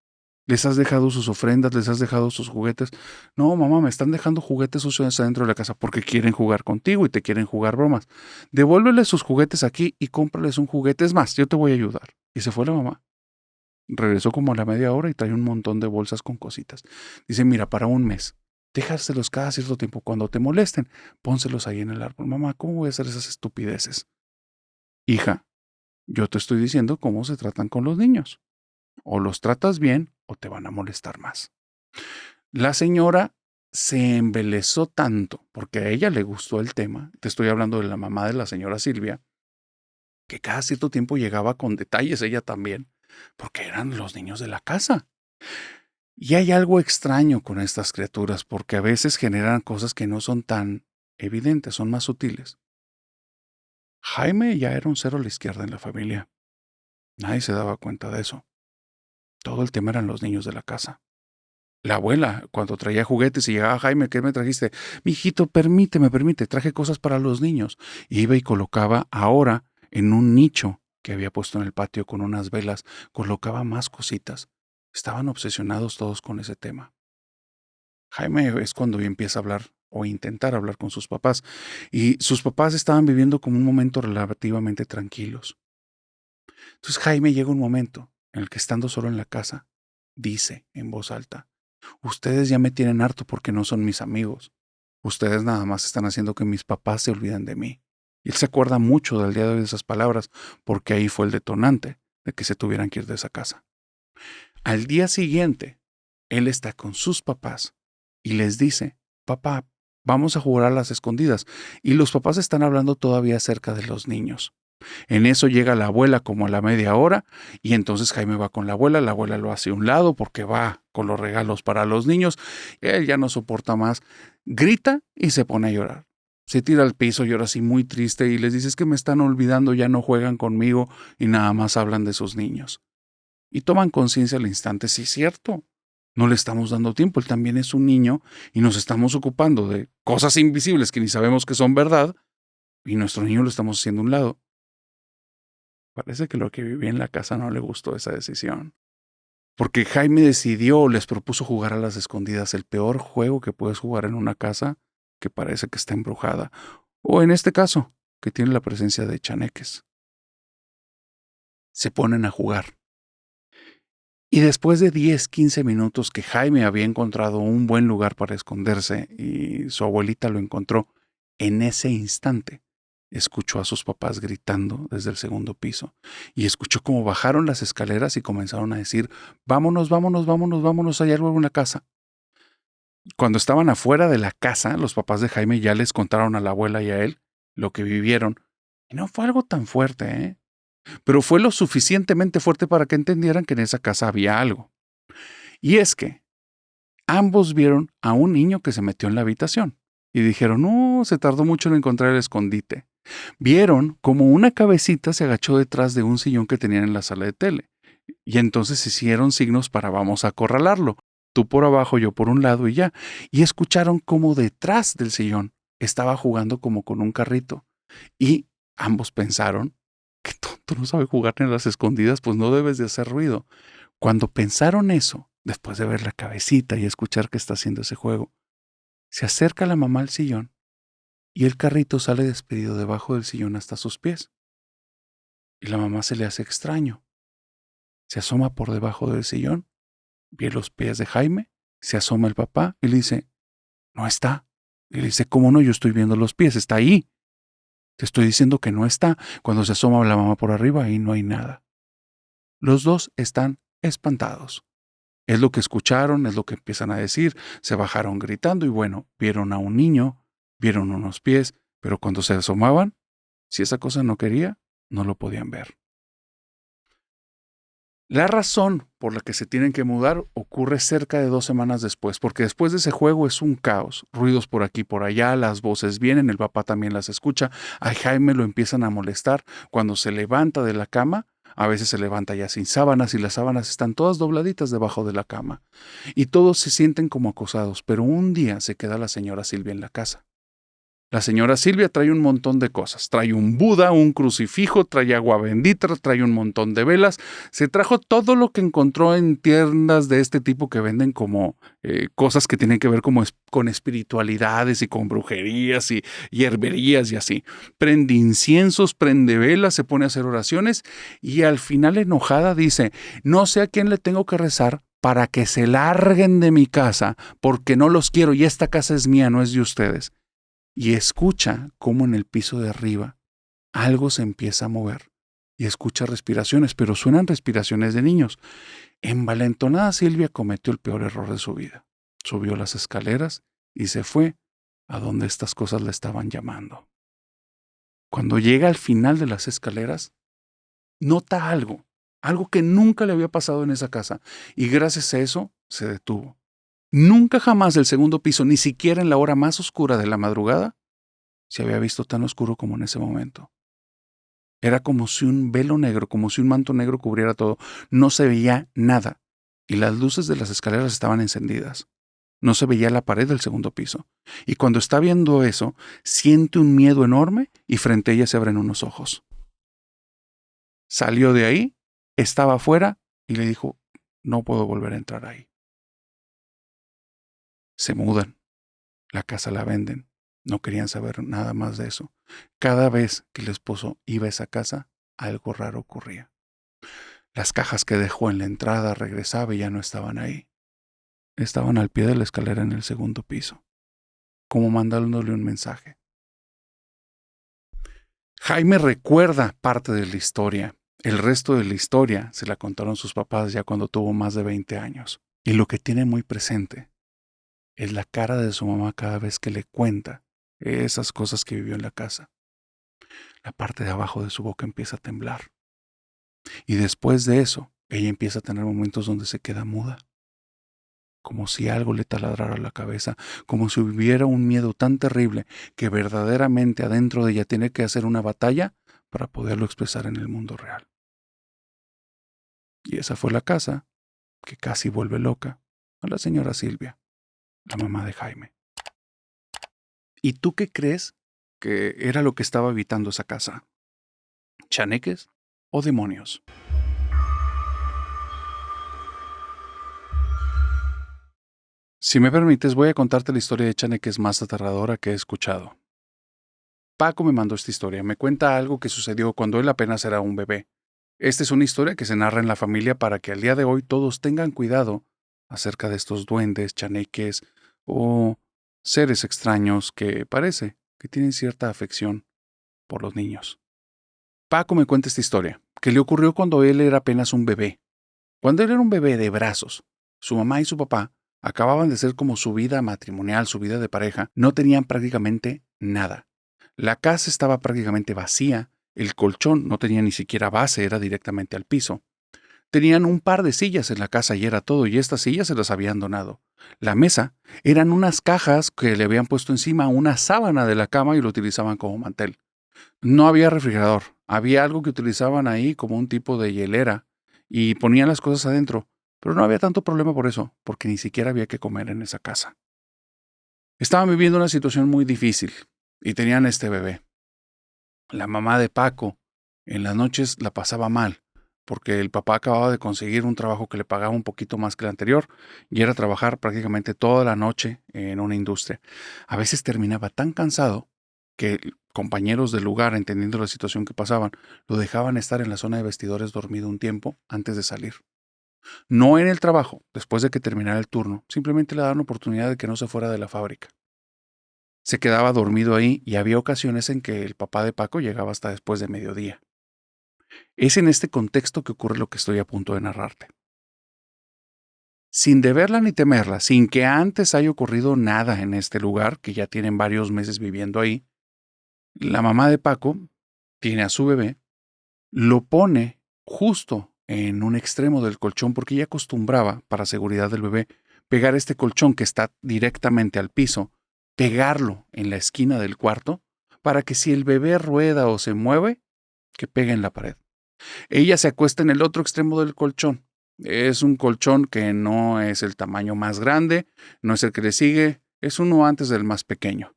Les has dejado sus ofrendas, les has dejado sus juguetes. No, mamá, me están dejando juguetes sucios adentro de la casa porque quieren jugar contigo y te quieren jugar bromas. Devuélveles sus juguetes aquí y cómprales un juguete. Es más, yo te voy a ayudar. Y se fue la mamá. Regresó como a la media hora y trae un montón de bolsas con cositas. Dice, mira, para un mes. Déjaselos cada cierto tiempo. Cuando te molesten, pónselos ahí en el árbol. Mamá, ¿cómo voy a hacer esas estupideces? Hija, yo te estoy diciendo cómo se tratan con los niños. O los tratas bien o te van a molestar más. La señora se embelesó tanto porque a ella le gustó el tema. Te estoy hablando de la mamá de la señora Silvia, que cada cierto tiempo llegaba con detalles ella también, porque eran los niños de la casa. Y hay algo extraño con estas criaturas porque a veces generan cosas que no son tan evidentes, son más sutiles. Jaime ya era un cero a la izquierda en la familia. Nadie se daba cuenta de eso. Todo el tema eran los niños de la casa. La abuela, cuando traía juguetes y llegaba Jaime, ¿qué me trajiste? Mijito, permíteme, traje cosas para los niños. Y iba y colocaba ahora en un nicho que había puesto en el patio con unas velas, colocaba más cositas. Estaban obsesionados todos con ese tema. Jaime es cuando empieza a hablar o intentar hablar con sus papás. Y sus papás estaban viviendo como un momento relativamente tranquilos. Entonces Jaime llega un momento en el que estando solo en la casa, dice en voz alta, ustedes ya me tienen harto porque no son mis amigos. Ustedes nada más están haciendo que mis papás se olviden de mí. Y él se acuerda mucho del día de hoy de esas palabras, porque ahí fue el detonante de que se tuvieran que ir de esa casa. Al día siguiente, él está con sus papás y les dice, papá, vamos a jugar a las escondidas. Y los papás están hablando todavía acerca de los niños. En eso llega la abuela como a la media hora y entonces Jaime va con la abuela lo hace a un lado porque va con los regalos para los niños. Él ya no soporta más, grita y se pone a llorar. Se tira al piso, llora así muy triste y les dice es que me están olvidando, ya no juegan conmigo y nada más hablan de sus niños. Y toman conciencia al instante, sí es cierto, no le estamos dando tiempo, él también es un niño y nos estamos ocupando de cosas invisibles que ni sabemos que son verdad y nuestro niño lo estamos haciendo a un lado. Parece que lo que vivía en la casa no le gustó esa decisión. Porque Jaime les propuso jugar a las escondidas, el peor juego que puedes jugar en una casa que parece que está embrujada. O en este caso, que tiene la presencia de chaneques. Se ponen a jugar. Y después de 10-15 minutos que Jaime había encontrado un buen lugar para esconderse y su abuelita lo encontró, en ese instante escuchó a sus papás gritando desde el segundo piso y escuchó cómo bajaron las escaleras y comenzaron a decir, vámonos, vámonos, vámonos, vámonos, hay algo en la casa. Cuando estaban afuera de la casa, los papás de Jaime ya les contaron a la abuela y a él lo que vivieron. Y no fue algo tan fuerte, ¿eh? Pero fue lo suficientemente fuerte para que entendieran que en esa casa había algo. Y es que ambos vieron a un niño que se metió en la habitación y dijeron, no, se tardó mucho en encontrar el escondite. Vieron como una cabecita se agachó detrás de un sillón que tenían en la sala de tele. Y entonces hicieron signos para vamos a acorralarlo. Tú por abajo, yo por un lado y ya. Y escucharon como detrás del sillón estaba jugando como con un carrito. Y ambos pensaron, qué tonto, no sabe jugar en las escondidas, pues no debes de hacer ruido. Cuando pensaron eso, después de ver la cabecita y escuchar que está haciendo ese juego, se acerca la mamá al sillón y el carrito sale despedido debajo del sillón hasta sus pies. Y la mamá se le hace extraño. Se asoma por debajo del sillón, ve los pies de Jaime, se asoma el papá y le dice, no está. Y le dice, ¿cómo no? Yo estoy viendo los pies, está ahí. Te estoy diciendo que no está. Cuando se asoma la mamá por arriba, ahí no hay nada. Los dos están espantados. Es lo que escucharon, es lo que empiezan a decir. Se bajaron gritando y bueno, vieron a un niño, vieron unos pies, pero cuando se asomaban, si esa cosa no quería, no lo podían ver. La razón por la que se tienen que mudar ocurre cerca de 2 semanas después, porque después de ese juego es un caos. Ruidos por aquí y por allá, las voces vienen, el papá también las escucha. A Jaime lo empiezan a molestar. Cuando se levanta de la cama, a veces se levanta ya sin sábanas y las sábanas están todas dobladitas debajo de la cama. Y todos se sienten como acosados, pero un día se queda la señora Silvia en la casa. La señora Silvia trae un montón de cosas. Trae un Buda, un crucifijo, trae agua bendita, trae un montón de velas. Se trajo todo lo que encontró en tiendas de este tipo que venden como cosas que tienen que ver como con espiritualidades y con brujerías y herberías y así. Prende inciensos, prende velas, se pone a hacer oraciones y al final enojada dice, no sé a quién le tengo que rezar para que se larguen de mi casa porque no los quiero y esta casa es mía, no es de ustedes. Y escucha cómo en el piso de arriba algo se empieza a mover. Y escucha respiraciones, pero suenan respiraciones de niños. Envalentonada Silvia cometió el peor error de su vida. Subió las escaleras y se fue a donde estas cosas le estaban llamando. Cuando llega al final de las escaleras, nota algo que nunca le había pasado en esa casa. Y gracias a eso se detuvo. Nunca jamás del segundo piso, ni siquiera en la hora más oscura de la madrugada, se había visto tan oscuro como en ese momento. Era como si un velo negro, como si un manto negro cubriera todo. No se veía nada. Y las luces de las escaleras estaban encendidas. No se veía la pared del segundo piso. Y cuando está viendo eso, siente un miedo enorme y frente a ella se abren unos ojos. Salió de ahí, estaba afuera y le dijo, no puedo volver a entrar ahí. Se mudan. La casa la venden. No querían saber nada más de eso. Cada vez que el esposo iba a esa casa, algo raro ocurría. Las cajas que dejó en la entrada regresaba y ya no estaban ahí. Estaban al pie de la escalera en el segundo piso, como mandándole un mensaje. Jaime recuerda parte de la historia. El resto de la historia se la contaron sus papás ya cuando tuvo más de 20 años. Y lo que tiene muy presente es la cara de su mamá cada vez que le cuenta esas cosas que vivió en la casa. La parte de abajo de su boca empieza a temblar. Y después de eso, ella empieza a tener momentos donde se queda muda. Como si algo le taladrara la cabeza, como si hubiera un miedo tan terrible que verdaderamente adentro de ella tiene que hacer una batalla para poderlo expresar en el mundo real. Y esa fue la casa que casi vuelve loca a la señora Silvia, la mamá de Jaime. ¿Y tú qué crees que era lo que estaba habitando esa casa? ¿Chaneques o demonios? Si me permites, voy a contarte la historia de Chaneques más aterradora que he escuchado. Paco me mandó esta historia. Me cuenta algo que sucedió cuando él apenas era un bebé. Esta es una historia que se narra en la familia para que al día de hoy todos tengan cuidado acerca de estos duendes, chaneques o seres extraños que parece que tienen cierta afección por los niños. Paco me cuenta esta historia, que le ocurrió cuando él era apenas un bebé. Cuando él era un bebé de brazos, su mamá y su papá acababan de ser como su vida matrimonial, su vida de pareja, no tenían prácticamente nada. La casa estaba prácticamente vacía, el colchón no tenía ni siquiera base, era directamente al piso. Tenían un par de sillas en la casa y era todo, y estas sillas se las habían donado. La mesa eran unas cajas que le habían puesto encima una sábana de la cama y lo utilizaban como mantel. No había refrigerador, había algo que utilizaban ahí como un tipo de hielera y ponían las cosas adentro, pero no había tanto problema por eso, porque ni siquiera había que comer en esa casa. Estaban viviendo una situación muy difícil y tenían este bebé. La mamá de Paco en las noches la pasaba mal, porque el papá acababa de conseguir un trabajo que le pagaba un poquito más que el anterior y era trabajar prácticamente toda la noche en una industria. A veces terminaba tan cansado que compañeros del lugar, entendiendo la situación que pasaban, lo dejaban estar en la zona de vestidores dormido un tiempo antes de salir. No en el trabajo, después de que terminara el turno, simplemente le daban oportunidad de que no se fuera de la fábrica. Se quedaba dormido ahí y había ocasiones en que el papá de Paco llegaba hasta después de mediodía. Es en este contexto que ocurre lo que estoy a punto de narrarte. Sin deberla ni temerla, sin que antes haya ocurrido nada en este lugar, que ya tienen varios meses viviendo ahí, la mamá de Paco tiene a su bebé, lo pone justo en un extremo del colchón porque ella acostumbraba, para seguridad del bebé, pegar este colchón que está directamente al piso, pegarlo en la esquina del cuarto para que si el bebé rueda o se mueve, que pegue en la pared. Ella se acuesta en el otro extremo del colchón. Es un colchón que no es el tamaño más grande, no es el que le sigue, es uno antes del más pequeño.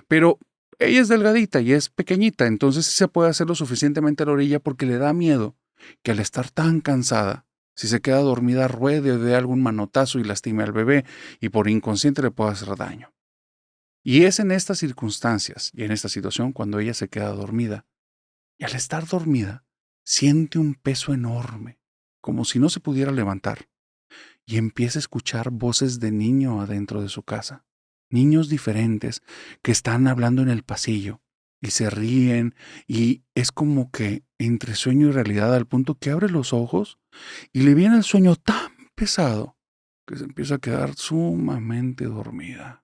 Pero ella es delgadita y es pequeñita, entonces sí se puede hacer lo suficientemente a la orilla porque le da miedo que al estar tan cansada, si se queda dormida, ruede o dé algún manotazo y lastime al bebé y por inconsciente le pueda hacer daño. Y es en estas circunstancias y en esta situación cuando ella se queda dormida. Y al estar dormida, siente un peso enorme, como si no se pudiera levantar, y empieza a escuchar voces de niño adentro de su casa. Niños diferentes que están hablando en el pasillo y se ríen y es como que entre sueño y realidad al punto que abre los ojos y le viene el sueño tan pesado que se empieza a quedar sumamente dormida.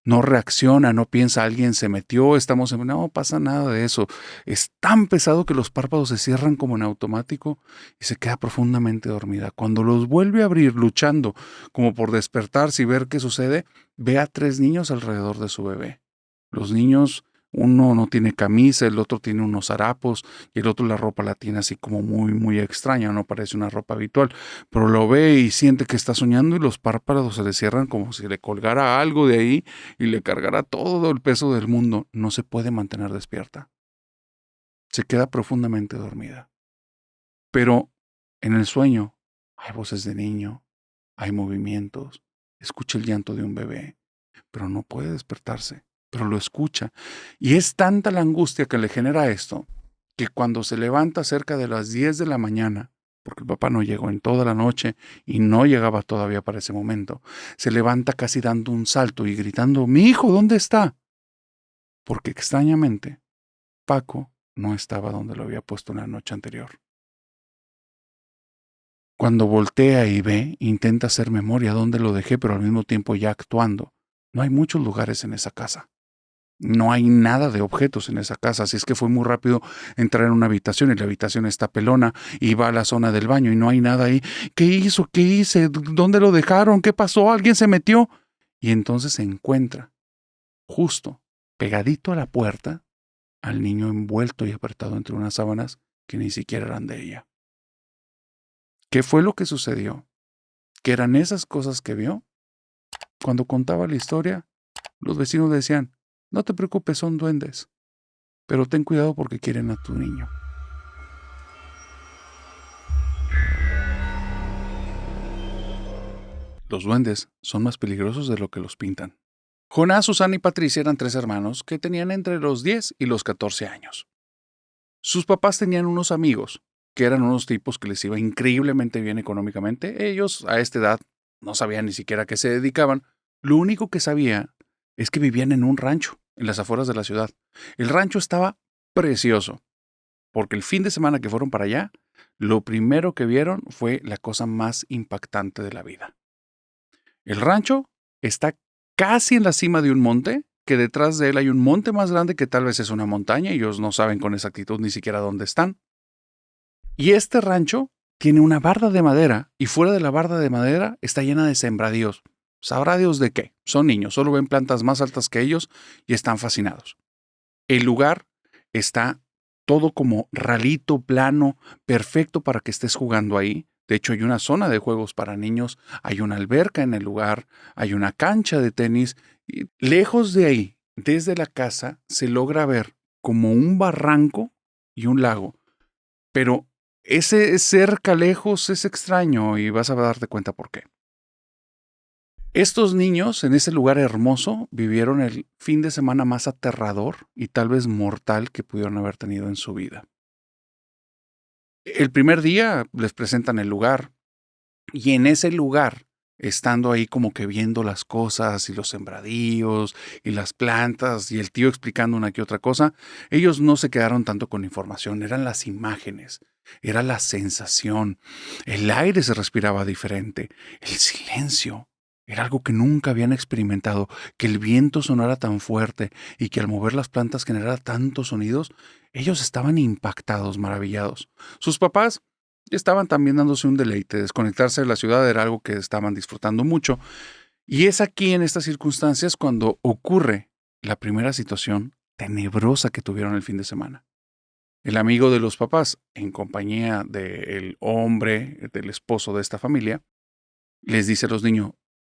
No reacciona, no piensa alguien se metió, estamos en... No pasa nada de eso. Es tan pesado que los párpados se cierran como en automático y se queda profundamente dormida. Cuando los vuelve a abrir luchando como por despertarse y ver qué sucede, ve a 3 niños alrededor de su bebé. Los niños, uno no tiene camisa, el otro tiene unos harapos y el otro la ropa la tiene así como muy, muy extraña, no parece una ropa habitual, pero lo ve y siente que está soñando y los párpados se le cierran como si le colgara algo de ahí y le cargara todo el peso del mundo. No se puede mantener despierta. Se queda profundamente dormida. Pero en el sueño hay voces de niño, hay movimientos, escucha el llanto de un bebé, pero no puede despertarse, pero lo escucha. Y es tanta la angustia que le genera esto, que cuando se levanta cerca de las 10 de la mañana, porque el papá no llegó en toda la noche y no llegaba todavía para ese momento, se levanta casi dando un salto y gritando, «¡Mi hijo, ¿dónde está?». Porque extrañamente, Paco no estaba donde lo había puesto la noche anterior. Cuando voltea y ve, intenta hacer memoria dónde lo dejé, pero al mismo tiempo ya actuando. No hay muchos lugares en esa casa. No hay nada de objetos en esa casa, así es que fue muy rápido entrar en una habitación y la habitación está pelona y va a la zona del baño y no hay nada ahí. ¿Qué hizo? ¿Qué hice? ¿Dónde lo dejaron? ¿Qué pasó? ¿Alguien se metió? Y entonces se encuentra, justo, pegadito a la puerta, al niño envuelto y apretado entre unas sábanas que ni siquiera eran de ella. ¿Qué fue lo que sucedió? ¿Qué eran esas cosas que vio? Cuando contaba la historia, los vecinos decían, no te preocupes, son duendes, pero ten cuidado porque quieren a tu niño. Los duendes son más peligrosos de lo que los pintan. Jonás, Susana y Patricia eran 3 hermanos que tenían entre los 10 y los 14 años. Sus papás tenían unos amigos, que eran unos tipos que les iba increíblemente bien económicamente. Ellos, a esta edad, no sabían ni siquiera a qué se dedicaban. Lo único que sabía es que vivían en un rancho, en las afueras de la ciudad. El rancho estaba precioso, porque el fin de semana que fueron para allá, lo primero que vieron fue la cosa más impactante de la vida. El rancho está casi en la cima de un monte, que detrás de él hay un monte más grande que tal vez es una montaña, y ellos no saben con exactitud ni siquiera dónde están. Y este rancho tiene una barda de madera, y fuera de la barda de madera está llena de sembradíos. ¿Sabrá Dios de qué? Son niños, solo ven plantas más altas que ellos y están fascinados. El lugar está todo como ralito, plano, perfecto para que estés jugando ahí. De hecho, hay una zona de juegos para niños, hay una alberca en el lugar, hay una cancha de tenis. Y lejos de ahí, desde la casa, se logra ver como un barranco y un lago. Pero ese cerca lejos es extraño y vas a darte cuenta por qué. Estos niños en ese lugar hermoso vivieron el fin de semana más aterrador y tal vez mortal que pudieron haber tenido en su vida. El primer día les presentan el lugar y en ese lugar, estando ahí como que viendo las cosas y los sembradíos y las plantas y el tío explicando una que otra cosa, ellos no se quedaron tanto con información, eran las imágenes, era la sensación, el aire se respiraba diferente, el silencio. Era algo que nunca habían experimentado, que el viento sonara tan fuerte y que al mover las plantas generara tantos sonidos. Ellos estaban impactados, maravillados. Sus papás estaban también dándose un deleite. Desconectarse de la ciudad era algo que estaban disfrutando mucho. Y es aquí, en estas circunstancias, cuando ocurre la primera situación tenebrosa que tuvieron el fin de semana. El amigo de los papás, en compañía del hombre, del esposo de esta familia, les dice a los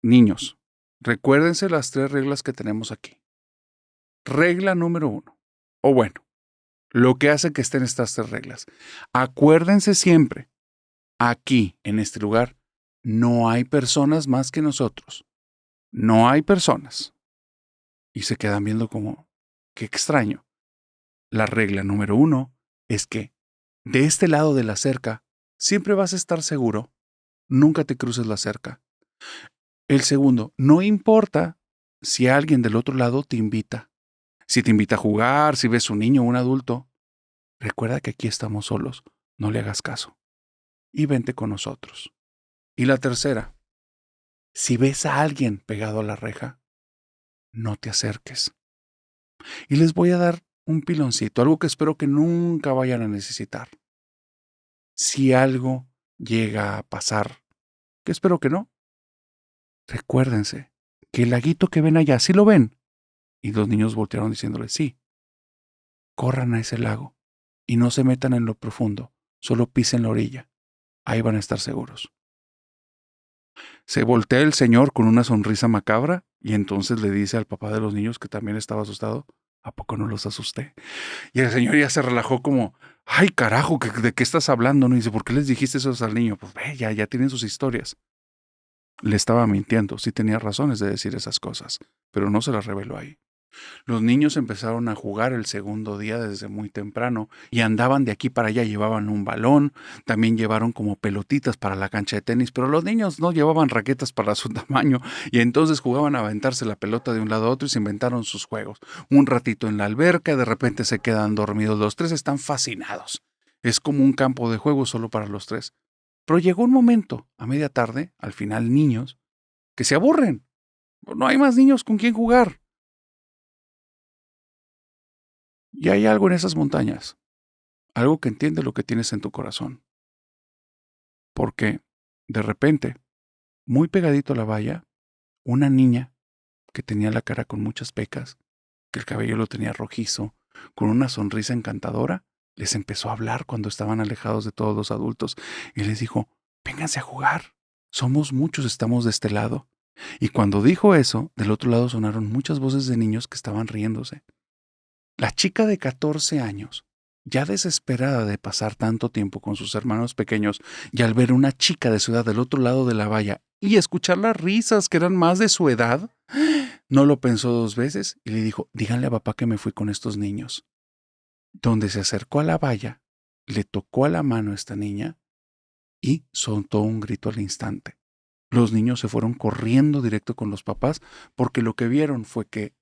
niños, recuérdense las 3 reglas que tenemos aquí. Regla número 1. O bueno, lo que hace que estén estas 3 reglas. Acuérdense siempre, aquí, en este lugar, no hay personas más que nosotros. No hay personas. Y se quedan viendo como, qué extraño. La regla número 1 es que de este lado de la cerca siempre vas a estar seguro. Nunca te cruces la cerca. El segundo, no importa si alguien del otro lado te invita. Si te invita a jugar, si ves un niño o un adulto, recuerda que aquí estamos solos. No le hagas caso. Y vente con nosotros. Y la tercera, si ves a alguien pegado a la reja, no te acerques. Y les voy a dar un piloncito, algo que espero que nunca vayan a necesitar. Si algo llega a pasar, que espero que no, recuérdense que el laguito que ven allá, ¿sí lo ven? Y los niños voltearon diciéndole, sí. Corran a ese lago y no se metan en lo profundo, solo pisen la orilla. Ahí van a estar seguros. Se voltea el señor con una sonrisa macabra y entonces le dice al papá de los niños, que también estaba asustado, ¿a poco no los asusté? Y el señor ya se relajó como, ay carajo, ¿de qué estás hablando? ¿No? Y dice, ¿por qué les dijiste eso al niño? Pues ve, ya tienen sus historias. Le estaba mintiendo, sí tenía razones de decir esas cosas, pero no se las reveló ahí. Los niños empezaron a jugar el segundo día desde muy temprano y andaban de aquí para allá, llevaban un balón, también llevaron como pelotitas para la cancha de tenis, pero los niños no llevaban raquetas para su tamaño y entonces jugaban a aventarse la pelota de un lado a otro y se inventaron sus juegos. Un ratito en la alberca, de repente se quedan dormidos los 3, están fascinados. Es como un campo de juego solo para los 3. Pero llegó un momento, a media tarde, al final niños, que se aburren. No hay más niños con quien jugar. Y hay algo en esas montañas, algo que entiende lo que tienes en tu corazón. Porque, de repente, muy pegadito a la valla, una niña que tenía la cara con muchas pecas, que el cabello lo tenía rojizo, con una sonrisa encantadora, les empezó a hablar cuando estaban alejados de todos los adultos y les dijo, vénganse a jugar, somos muchos, estamos de este lado. Y cuando dijo eso, del otro lado sonaron muchas voces de niños que estaban riéndose. La chica de 14 años, ya desesperada de pasar tanto tiempo con sus hermanos pequeños, y al ver una chica de su edad del otro lado de la valla y escuchar las risas que eran más de su edad, no lo pensó 2 veces y le dijo, díganle a papá que me fui con estos niños. Donde se acercó a la valla, le tocó a la mano a esta niña y soltó un grito al instante. Los niños se fueron corriendo directo con los papás porque lo que vieron fue que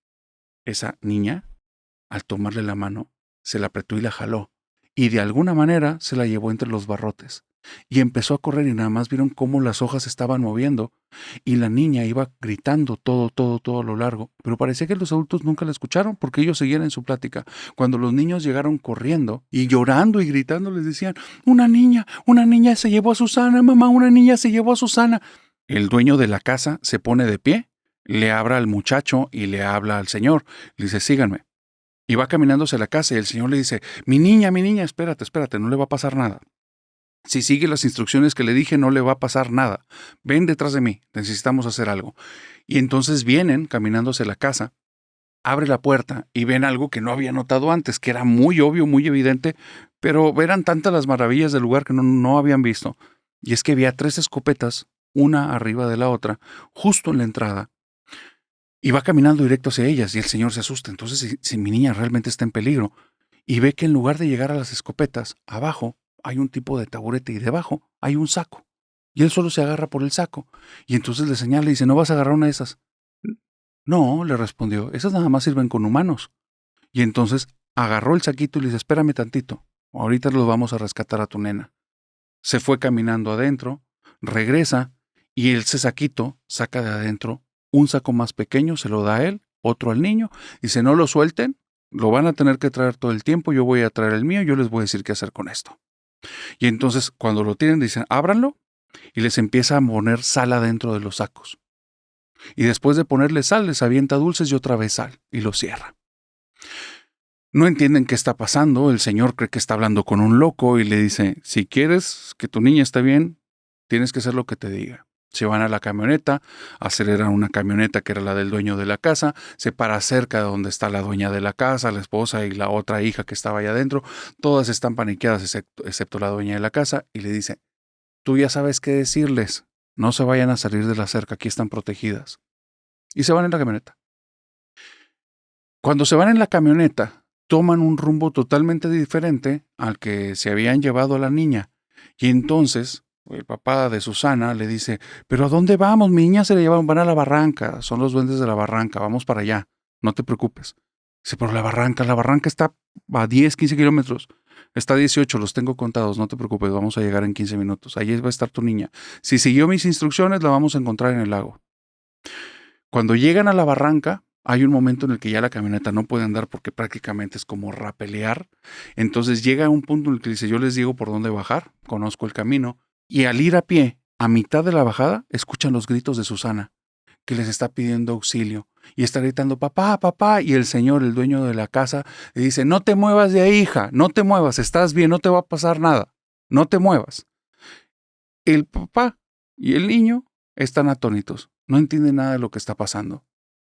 esa niña, al tomarle la mano, se la apretó y la jaló, y de alguna manera se la llevó entre los barrotes. Y empezó a correr y nada más vieron cómo las hojas se estaban moviendo y la niña iba gritando todo a lo largo. Pero parecía que los adultos nunca la escucharon porque ellos seguían en su plática. Cuando los niños llegaron corriendo y llorando y gritando les decían, una niña se llevó a Susana, mamá, una niña se llevó a Susana. El dueño de la casa se pone de pie, le habla al muchacho y le habla al señor. Le dice, síganme. Y va caminando hacia la casa y el señor le dice, mi niña, espérate, no le va a pasar nada. Si sigue las instrucciones que le dije, no le va a pasar nada. Ven detrás de mí, necesitamos hacer algo. Y entonces vienen caminando hacia la casa, abre la puerta y ven algo que no había notado antes, que era muy obvio, muy evidente, pero eran tantas las maravillas del lugar que no habían visto. Y es que había 3 escopetas, una arriba de la otra, justo en la entrada. Y va caminando directo hacia ellas y el señor se asusta. Entonces, si mi niña realmente está en peligro, y ve que en lugar de llegar a las escopetas, abajo hay un tipo de taburete y debajo hay un saco. Y él solo se agarra por el saco. Y entonces le señala y dice, ¿no vas a agarrar una de esas? No, le respondió, esas nada más sirven con humanos. Y entonces agarró el saquito y le dice, espérame tantito, ahorita lo vamos a rescatar a tu nena. Se fue caminando adentro, regresa y ese saquito saca de adentro un saco más pequeño, se lo da a él, otro al niño, y dice, no lo suelten, lo van a tener que traer todo el tiempo, yo voy a traer el mío, yo les voy a decir qué hacer con esto. Y entonces cuando lo tienen dicen, ábranlo, y les empieza a poner sal adentro de los sacos. Y después de ponerle sal, les avienta dulces y otra vez sal, y lo cierra. No entienden qué está pasando, el señor cree que está hablando con un loco y le dice, si quieres que tu niña esté bien, tienes que hacer lo que te diga. Se van a la camioneta, aceleran una camioneta que era la del dueño de la casa, se para cerca de donde está la dueña de la casa, la esposa y la otra hija que estaba allá adentro. Todas están paniqueadas excepto la dueña de la casa y le dice, tú ya sabes qué decirles, no se vayan a salir de la cerca, aquí están protegidas. Y se van en la camioneta. Cuando se van en la camioneta, toman un rumbo totalmente diferente al que se habían llevado a la niña. Y entonces el papá de Susana le dice, ¿pero a dónde vamos? Mi niña se la llevaron, van a la barranca, son los duendes de la barranca, vamos para allá, no te preocupes. Dice, pero la barranca está a 10, 15 kilómetros, está a 18, los tengo contados, no te preocupes, vamos a llegar en 15 minutos, ahí va a estar tu niña. Si siguió mis instrucciones, la vamos a encontrar en el lago. Cuando llegan a la barranca, hay un momento en el que ya la camioneta no puede andar porque prácticamente es como rapelear. Entonces llega un punto en el que dice, yo les digo por dónde bajar, conozco el camino. Y al ir a pie, a mitad de la bajada, escuchan los gritos de Susana, que les está pidiendo auxilio. Y está gritando, papá, papá. Y el señor, el dueño de la casa, le dice, no te muevas de ahí, hija, no te muevas, estás bien, no te va a pasar nada, no te muevas. El papá y el niño están atónitos, no entienden nada de lo que está pasando.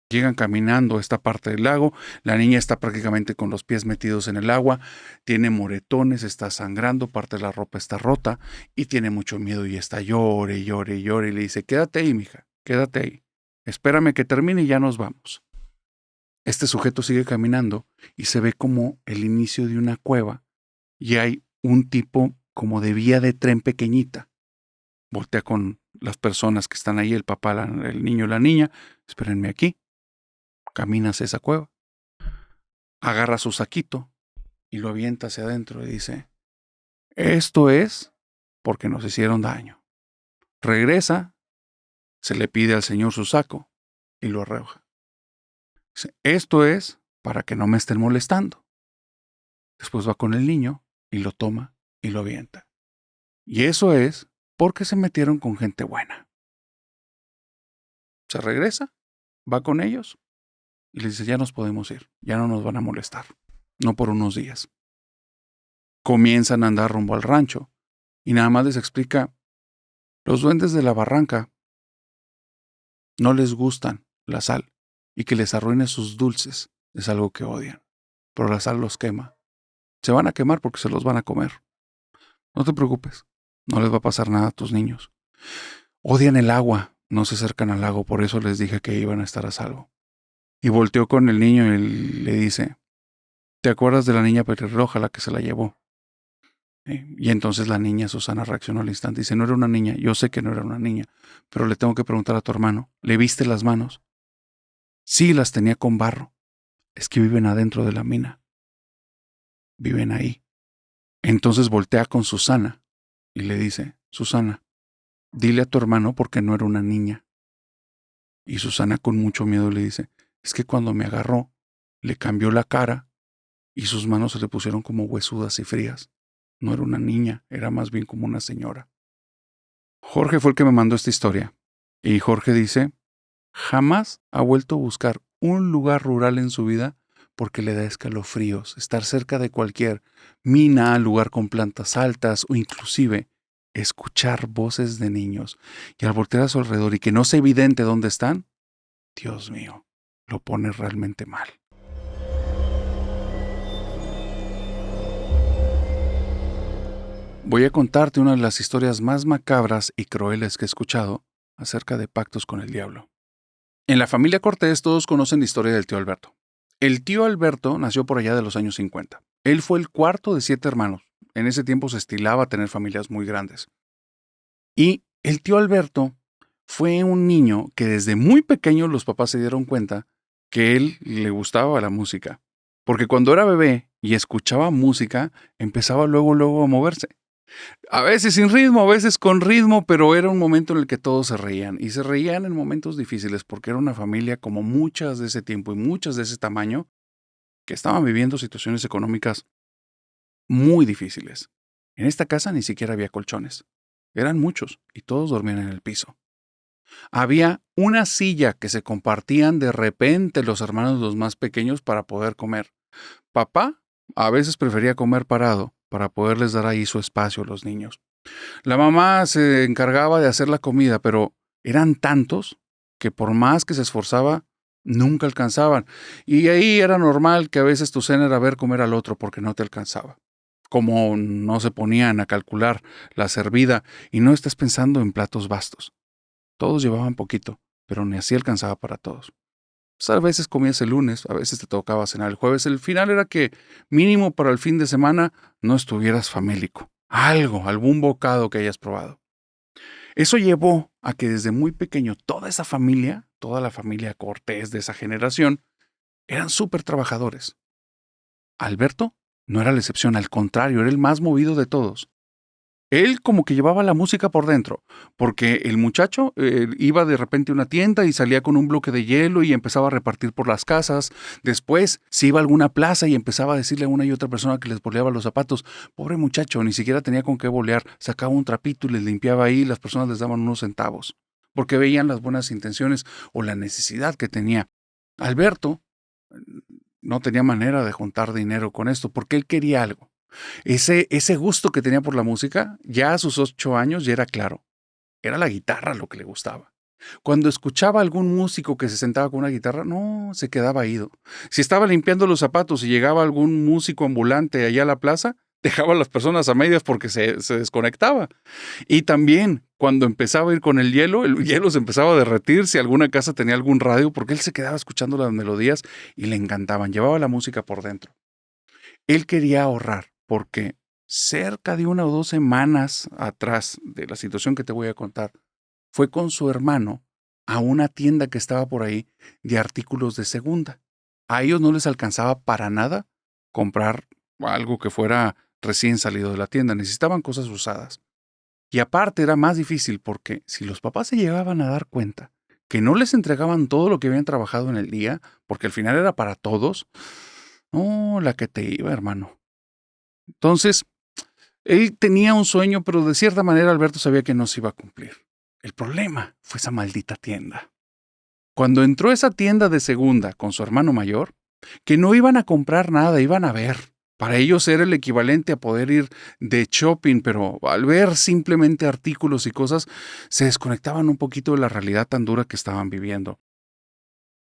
Llegan caminando a esta parte del lago, la niña está prácticamente con los pies metidos en el agua, tiene moretones, está sangrando, parte de la ropa está rota y tiene mucho miedo y está llore y le dice, quédate ahí, mija, quédate ahí, espérame que termine y ya nos vamos. Este sujeto sigue caminando y se ve como el inicio de una cueva y hay un tipo como de vía de tren pequeñita. Voltea con las personas que están ahí, el papá, el niño y la niña, espérenme aquí. Camina hacia esa cueva, agarra su saquito y lo avienta hacia adentro y dice, esto es porque nos hicieron daño. Regresa, se le pide al Señor su saco y lo arroja. Dice, esto es para que no me estén molestando. Después va con el niño y lo toma y lo avienta. Y eso es porque se metieron con gente buena. Se regresa, va con ellos y les dice, ya nos podemos ir, ya no nos van a molestar, no por unos días. Comienzan a andar rumbo al rancho y nada más les explica, los duendes de la barranca no les gustan la sal y que les arruine sus dulces es algo que odian, pero la sal los quema. Se van a quemar porque se los van a comer. No te preocupes, no les va a pasar nada a tus niños. Odian el agua, no se acercan al lago, por eso les dije que iban a estar a salvo. Y volteó con el niño y le dice, ¿te acuerdas de la niña pelirroja, la que se la llevó? Y entonces la niña Susana reaccionó al instante y dice, no era una niña, yo sé que no era una niña, pero le tengo que preguntar a tu hermano, ¿le viste las manos? Sí, las tenía con barro, es que viven adentro de la mina. viven ahí. Entonces voltea con Susana y le dice, Susana, dile a tu hermano porque no era una niña. Y Susana con mucho miedo le dice, es que cuando me agarró, le cambió la cara y sus manos se le pusieron como huesudas y frías. No era una niña, era más bien como una señora. Jorge fue el que me mandó esta historia. Y Jorge dice, jamás ha vuelto a buscar un lugar rural en su vida porque le da escalofríos estar cerca de cualquier mina, lugar con plantas altas o inclusive escuchar voces de niños. Y al voltear a su alrededor y que no sea evidente dónde están, Dios mío, lo pone realmente mal. Voy a contarte una de las historias más macabras y crueles que he escuchado acerca de pactos con el diablo. En la familia Cortés todos conocen la historia del tío Alberto. El tío Alberto nació por allá de los años 50. Él fue el cuarto de 7 hermanos. En ese tiempo se estilaba tener familias muy grandes. Y el tío Alberto fue un niño que desde muy pequeño los papás se dieron cuenta que él le gustaba la música. Porque cuando era bebé y escuchaba música, empezaba luego a moverse. A veces sin ritmo, a veces con ritmo, pero era un momento en el que todos se reían. Y se reían en momentos difíciles porque era una familia como muchas de ese tiempo y muchas de ese tamaño que estaban viviendo situaciones económicas muy difíciles. En esta casa ni siquiera había colchones. Eran muchos y todos dormían en el piso. Había una silla que se compartían de repente los hermanos los más pequeños para poder comer. Papá a veces prefería comer parado para poderles dar ahí su espacio a los niños. La mamá se encargaba de hacer la comida, pero eran tantos que por más que se esforzaba, nunca alcanzaban. Y ahí era normal que a veces tu cena era ver comer al otro porque no te alcanzaba. Como no se ponían a calcular la servida y no estás pensando en platos vastos. Todos llevaban poquito, pero ni así alcanzaba para todos. Pues a veces comías el lunes, a veces te tocaba cenar el jueves. El final era que mínimo para el fin de semana no estuvieras famélico. Algún bocado que hayas probado. Eso llevó a que desde muy pequeño toda esa familia, toda la familia Cortés de esa generación, eran súper trabajadores. Alberto no era la excepción, al contrario, era el más movido de todos. Él como que llevaba la música por dentro, porque el muchacho iba de repente a una tienda y salía con un bloque de hielo y empezaba a repartir por las casas. Después se iba a alguna plaza y empezaba a decirle a una y otra persona que les boleaba los zapatos. Pobre muchacho, ni siquiera tenía con qué bolear. Sacaba un trapito y les limpiaba ahí y las personas les daban unos centavos, porque veían las buenas intenciones o la necesidad que tenía. Alberto no tenía manera de juntar dinero con esto, porque él quería algo. Ese gusto que tenía por la música, ya a sus 8 años ya era claro. Era la guitarra lo que le gustaba. Cuando escuchaba a algún músico que se sentaba con una guitarra, no, se quedaba ido. Si estaba limpiando los zapatos y llegaba algún músico ambulante allá a la plaza, dejaba a las personas a medias porque se desconectaba. Y también, cuando empezaba a ir con el hielo se empezaba a derretir si alguna casa tenía algún radio, porque él se quedaba escuchando las melodías y le encantaban. Llevaba la música por dentro. Él quería ahorrar porque cerca de 1 o 2 semanas atrás de la situación que te voy a contar, fue con su hermano a una tienda que estaba por ahí de artículos de segunda. A ellos no les alcanzaba para nada comprar algo que fuera recién salido de la tienda. Necesitaban cosas usadas. Y aparte era más difícil porque si los papás se llegaban a dar cuenta que no les entregaban todo lo que habían trabajado en el día, porque al final era para todos, no, la que te iba, hermano. Entonces, él tenía un sueño, pero de cierta manera Alberto sabía que no se iba a cumplir. El problema fue esa maldita tienda. Cuando entró a esa tienda de segunda con su hermano mayor, que no iban a comprar nada, iban a ver. Para ellos era el equivalente a poder ir de shopping, pero al ver simplemente artículos y cosas, se desconectaban un poquito de la realidad tan dura que estaban viviendo.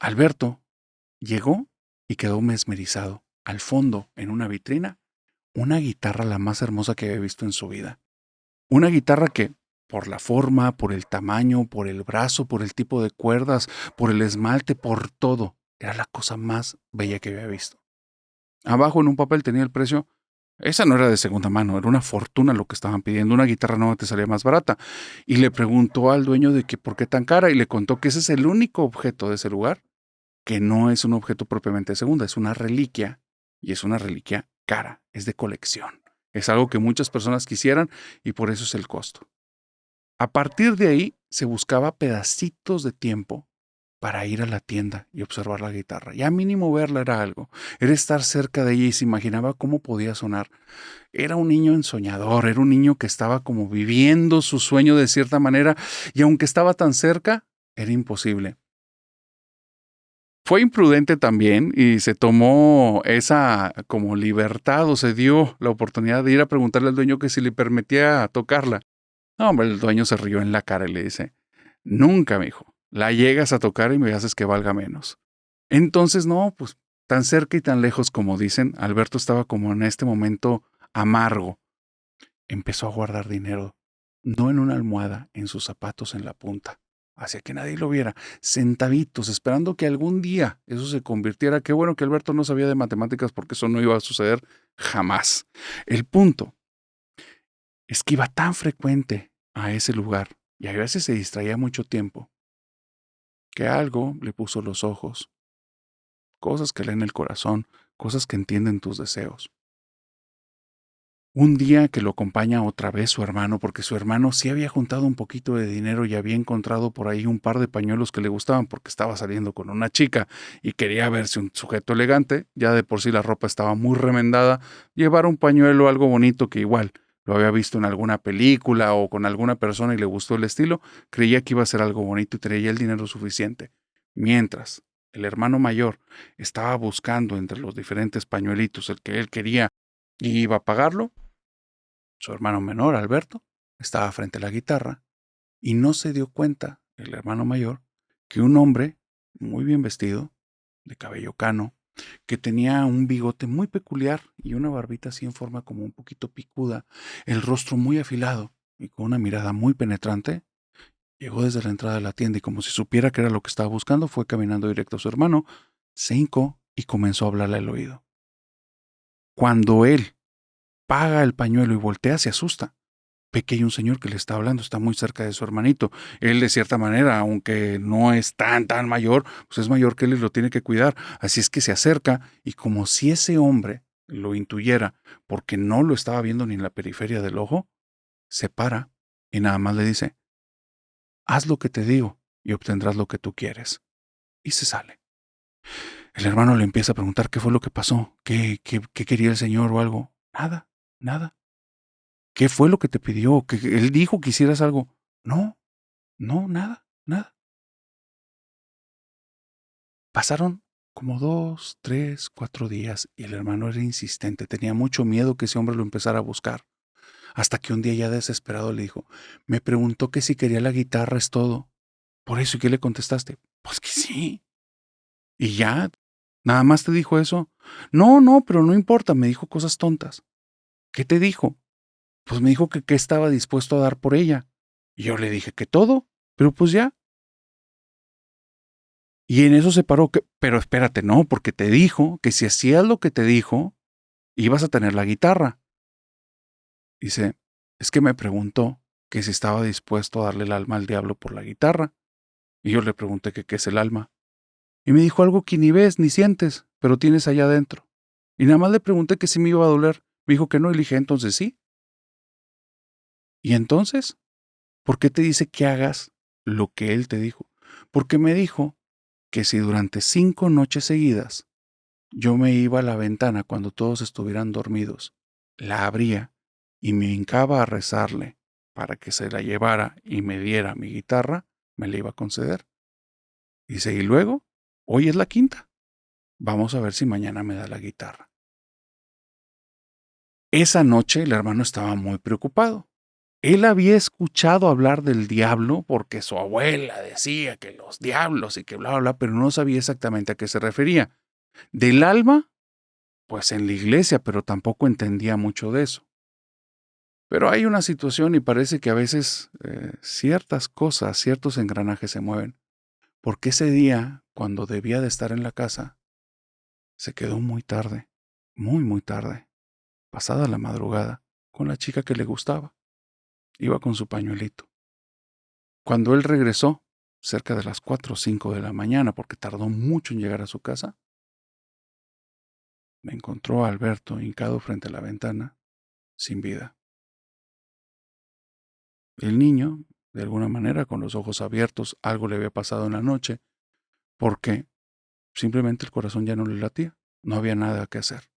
Alberto llegó y quedó mesmerizado. Al fondo, en una vitrina, una guitarra la más hermosa que había visto en su vida. Una guitarra que, por la forma, por el tamaño, por el brazo, por el tipo de cuerdas, por el esmalte, por todo, era la cosa más bella que había visto. Abajo en un papel tenía el precio. Esa no era de segunda mano, era una fortuna lo que estaban pidiendo. Una guitarra nueva te salía más barata. Y le preguntó al dueño de que por qué tan cara y le contó que ese es el único objeto de ese lugar que no es un objeto propiamente de segunda, es una reliquia. Y es una reliquia cara, es de colección. Es algo que muchas personas quisieran y por eso es el costo. A partir de ahí se buscaba pedacitos de tiempo para ir a la tienda y observar la guitarra. Ya mínimo verla era algo. Era estar cerca de ella y se imaginaba cómo podía sonar. Era un niño ensoñador, era un niño que estaba como viviendo su sueño de cierta manera y aunque estaba tan cerca, era imposible. Fue imprudente también y se tomó esa como libertad o se dio la oportunidad de ir a preguntarle al dueño que si le permitía tocarla. No, hombre, el dueño se rió en la cara y le dice, nunca, mijo, la llegas a tocar y me haces que valga menos. Entonces, no, pues tan cerca y tan lejos como dicen, Alberto estaba como en este momento amargo. Empezó a guardar dinero, no en una almohada, en sus zapatos en la punta, hacia que nadie lo viera, centavitos, esperando que algún día eso se convirtiera. Qué bueno que Alberto no sabía de matemáticas porque eso no iba a suceder jamás. El punto es que iba tan frecuente a ese lugar y a veces se distraía mucho tiempo que algo le puso los ojos, cosas que leen el corazón, cosas que entienden tus deseos. Un día que lo acompaña otra vez su hermano, porque su hermano sí había juntado un poquito de dinero y había encontrado por ahí un par de pañuelos que le gustaban porque estaba saliendo con una chica y quería verse un sujeto elegante, ya de por sí la ropa estaba muy remendada, llevar un pañuelo, algo bonito que igual lo había visto en alguna película o con alguna persona y le gustó el estilo, creía que iba a ser algo bonito y traía el dinero suficiente. Mientras el hermano mayor estaba buscando entre los diferentes pañuelitos el que él quería y iba a pagarlo, su hermano menor, Alberto, estaba frente a la guitarra y no se dio cuenta, el hermano mayor, que un hombre muy bien vestido, de cabello cano, que tenía un bigote muy peculiar y una barbita así en forma como un poquito picuda, el rostro muy afilado y con una mirada muy penetrante, llegó desde la entrada de la tienda y como si supiera que era lo que estaba buscando, fue caminando directo a su hermano, se hincó y comenzó a hablarle al oído. Cuando él paga el pañuelo y voltea, se asusta. Ve que hay un señor que le está hablando, está muy cerca de su hermanito. Él, de cierta manera, aunque no es tan mayor, pues es mayor que él y lo tiene que cuidar. Así es que se acerca y como si ese hombre lo intuyera, porque no lo estaba viendo ni en la periferia del ojo, se para y nada más le dice, haz lo que te digo y obtendrás lo que tú quieres. Y se sale. El hermano le empieza a preguntar qué fue lo que pasó, qué quería el señor o algo. Nada, nada. ¿Qué fue lo que te pidió? ¿Que él dijo que hicieras algo? No, no, nada, nada. Pasaron como 2, 3, 4 días y el hermano era insistente. Tenía mucho miedo que ese hombre lo empezara a buscar. Hasta que un día ya desesperado le dijo, me preguntó que si quería la guitarra es todo. Por eso, ¿y qué le contestaste? Pues que sí. ¿Y ya? ¿Nada más te dijo eso? No, no, pero no importa, me dijo cosas tontas. ¿Qué te dijo? Pues me dijo que qué estaba dispuesto a dar por ella. Y yo le dije que todo, pero pues ya. Y en eso se paró, pero espérate, no, porque te dijo que si hacías lo que te dijo, ibas a tener la guitarra. Dice, es que me preguntó que si estaba dispuesto a darle el alma al diablo por la guitarra. Y yo le pregunté que qué es el alma. Y me dijo algo que ni ves ni sientes, pero tienes allá adentro. Y nada más le pregunté que si me iba a doler. Me dijo que no, y le dije, entonces sí. ¿Y entonces? ¿Por qué te dice que hagas lo que él te dijo? Porque me dijo que si durante 5 noches seguidas yo me iba a la ventana cuando todos estuvieran dormidos, la abría y me hincaba a rezarle para que se la llevara y me diera mi guitarra, me la iba a conceder. Dice, y luego, hoy es la quinta. Vamos a ver si mañana me da la guitarra. Esa noche el hermano estaba muy preocupado. Él había escuchado hablar del diablo porque su abuela decía que los diablos y que bla, bla, bla, pero no sabía exactamente a qué se refería. Del alma, pues en la iglesia, pero tampoco entendía mucho de eso. Pero hay una situación y parece que a veces ciertas cosas, ciertos engranajes se mueven. Porque ese día, cuando debía de estar en la casa, se quedó muy tarde, muy tarde, pasada la madrugada, con la chica que le gustaba. Iba con su pañuelito. Cuando él regresó, cerca de las 4 o 5 de la mañana, porque tardó mucho en llegar a su casa, me encontró a Alberto hincado frente a la ventana, sin vida. El niño, de alguna manera, con los ojos abiertos, algo le había pasado en la noche, porque simplemente el corazón ya no le latía, no había nada que hacer.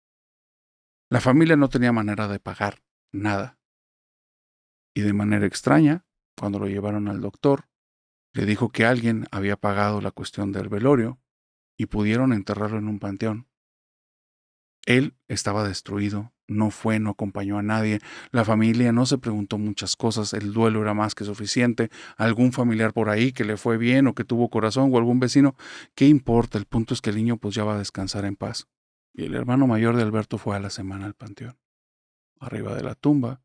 La familia no tenía manera de pagar nada. Y de manera extraña, cuando lo llevaron al doctor, le dijo que alguien había pagado la cuestión del velorio y pudieron enterrarlo en un panteón. Él estaba destruido, no fue, no acompañó a nadie, la familia no se preguntó muchas cosas, el duelo era más que suficiente, algún familiar por ahí que le fue bien o que tuvo corazón o algún vecino, ¿qué importa? El punto es que el niño pues ya va a descansar en paz. Y el hermano mayor de Alberto fue a la semana al panteón. Arriba de la tumba,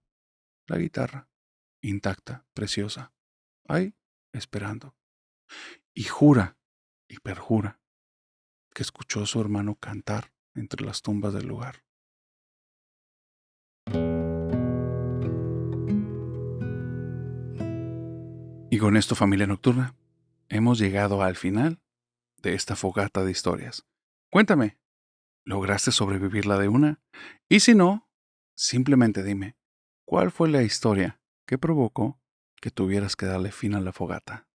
la guitarra, intacta, preciosa, ahí, esperando. Y jura y perjura que escuchó a su hermano cantar entre las tumbas del lugar. Y con esto, familia nocturna, hemos llegado al final de esta fogata de historias. Cuéntame, ¿lograste sobrevivirla de una? Y si no, simplemente dime, ¿cuál fue la historia que provocó que tuvieras que darle fin a la fogata?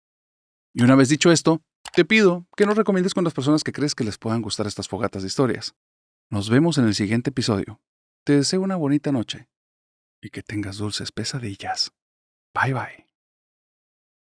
Y una vez dicho esto, te pido que nos recomiendes con las personas que crees que les puedan gustar estas fogatas de historias. Nos vemos en el siguiente episodio. Te deseo una bonita noche y que tengas dulces pesadillas. Bye bye.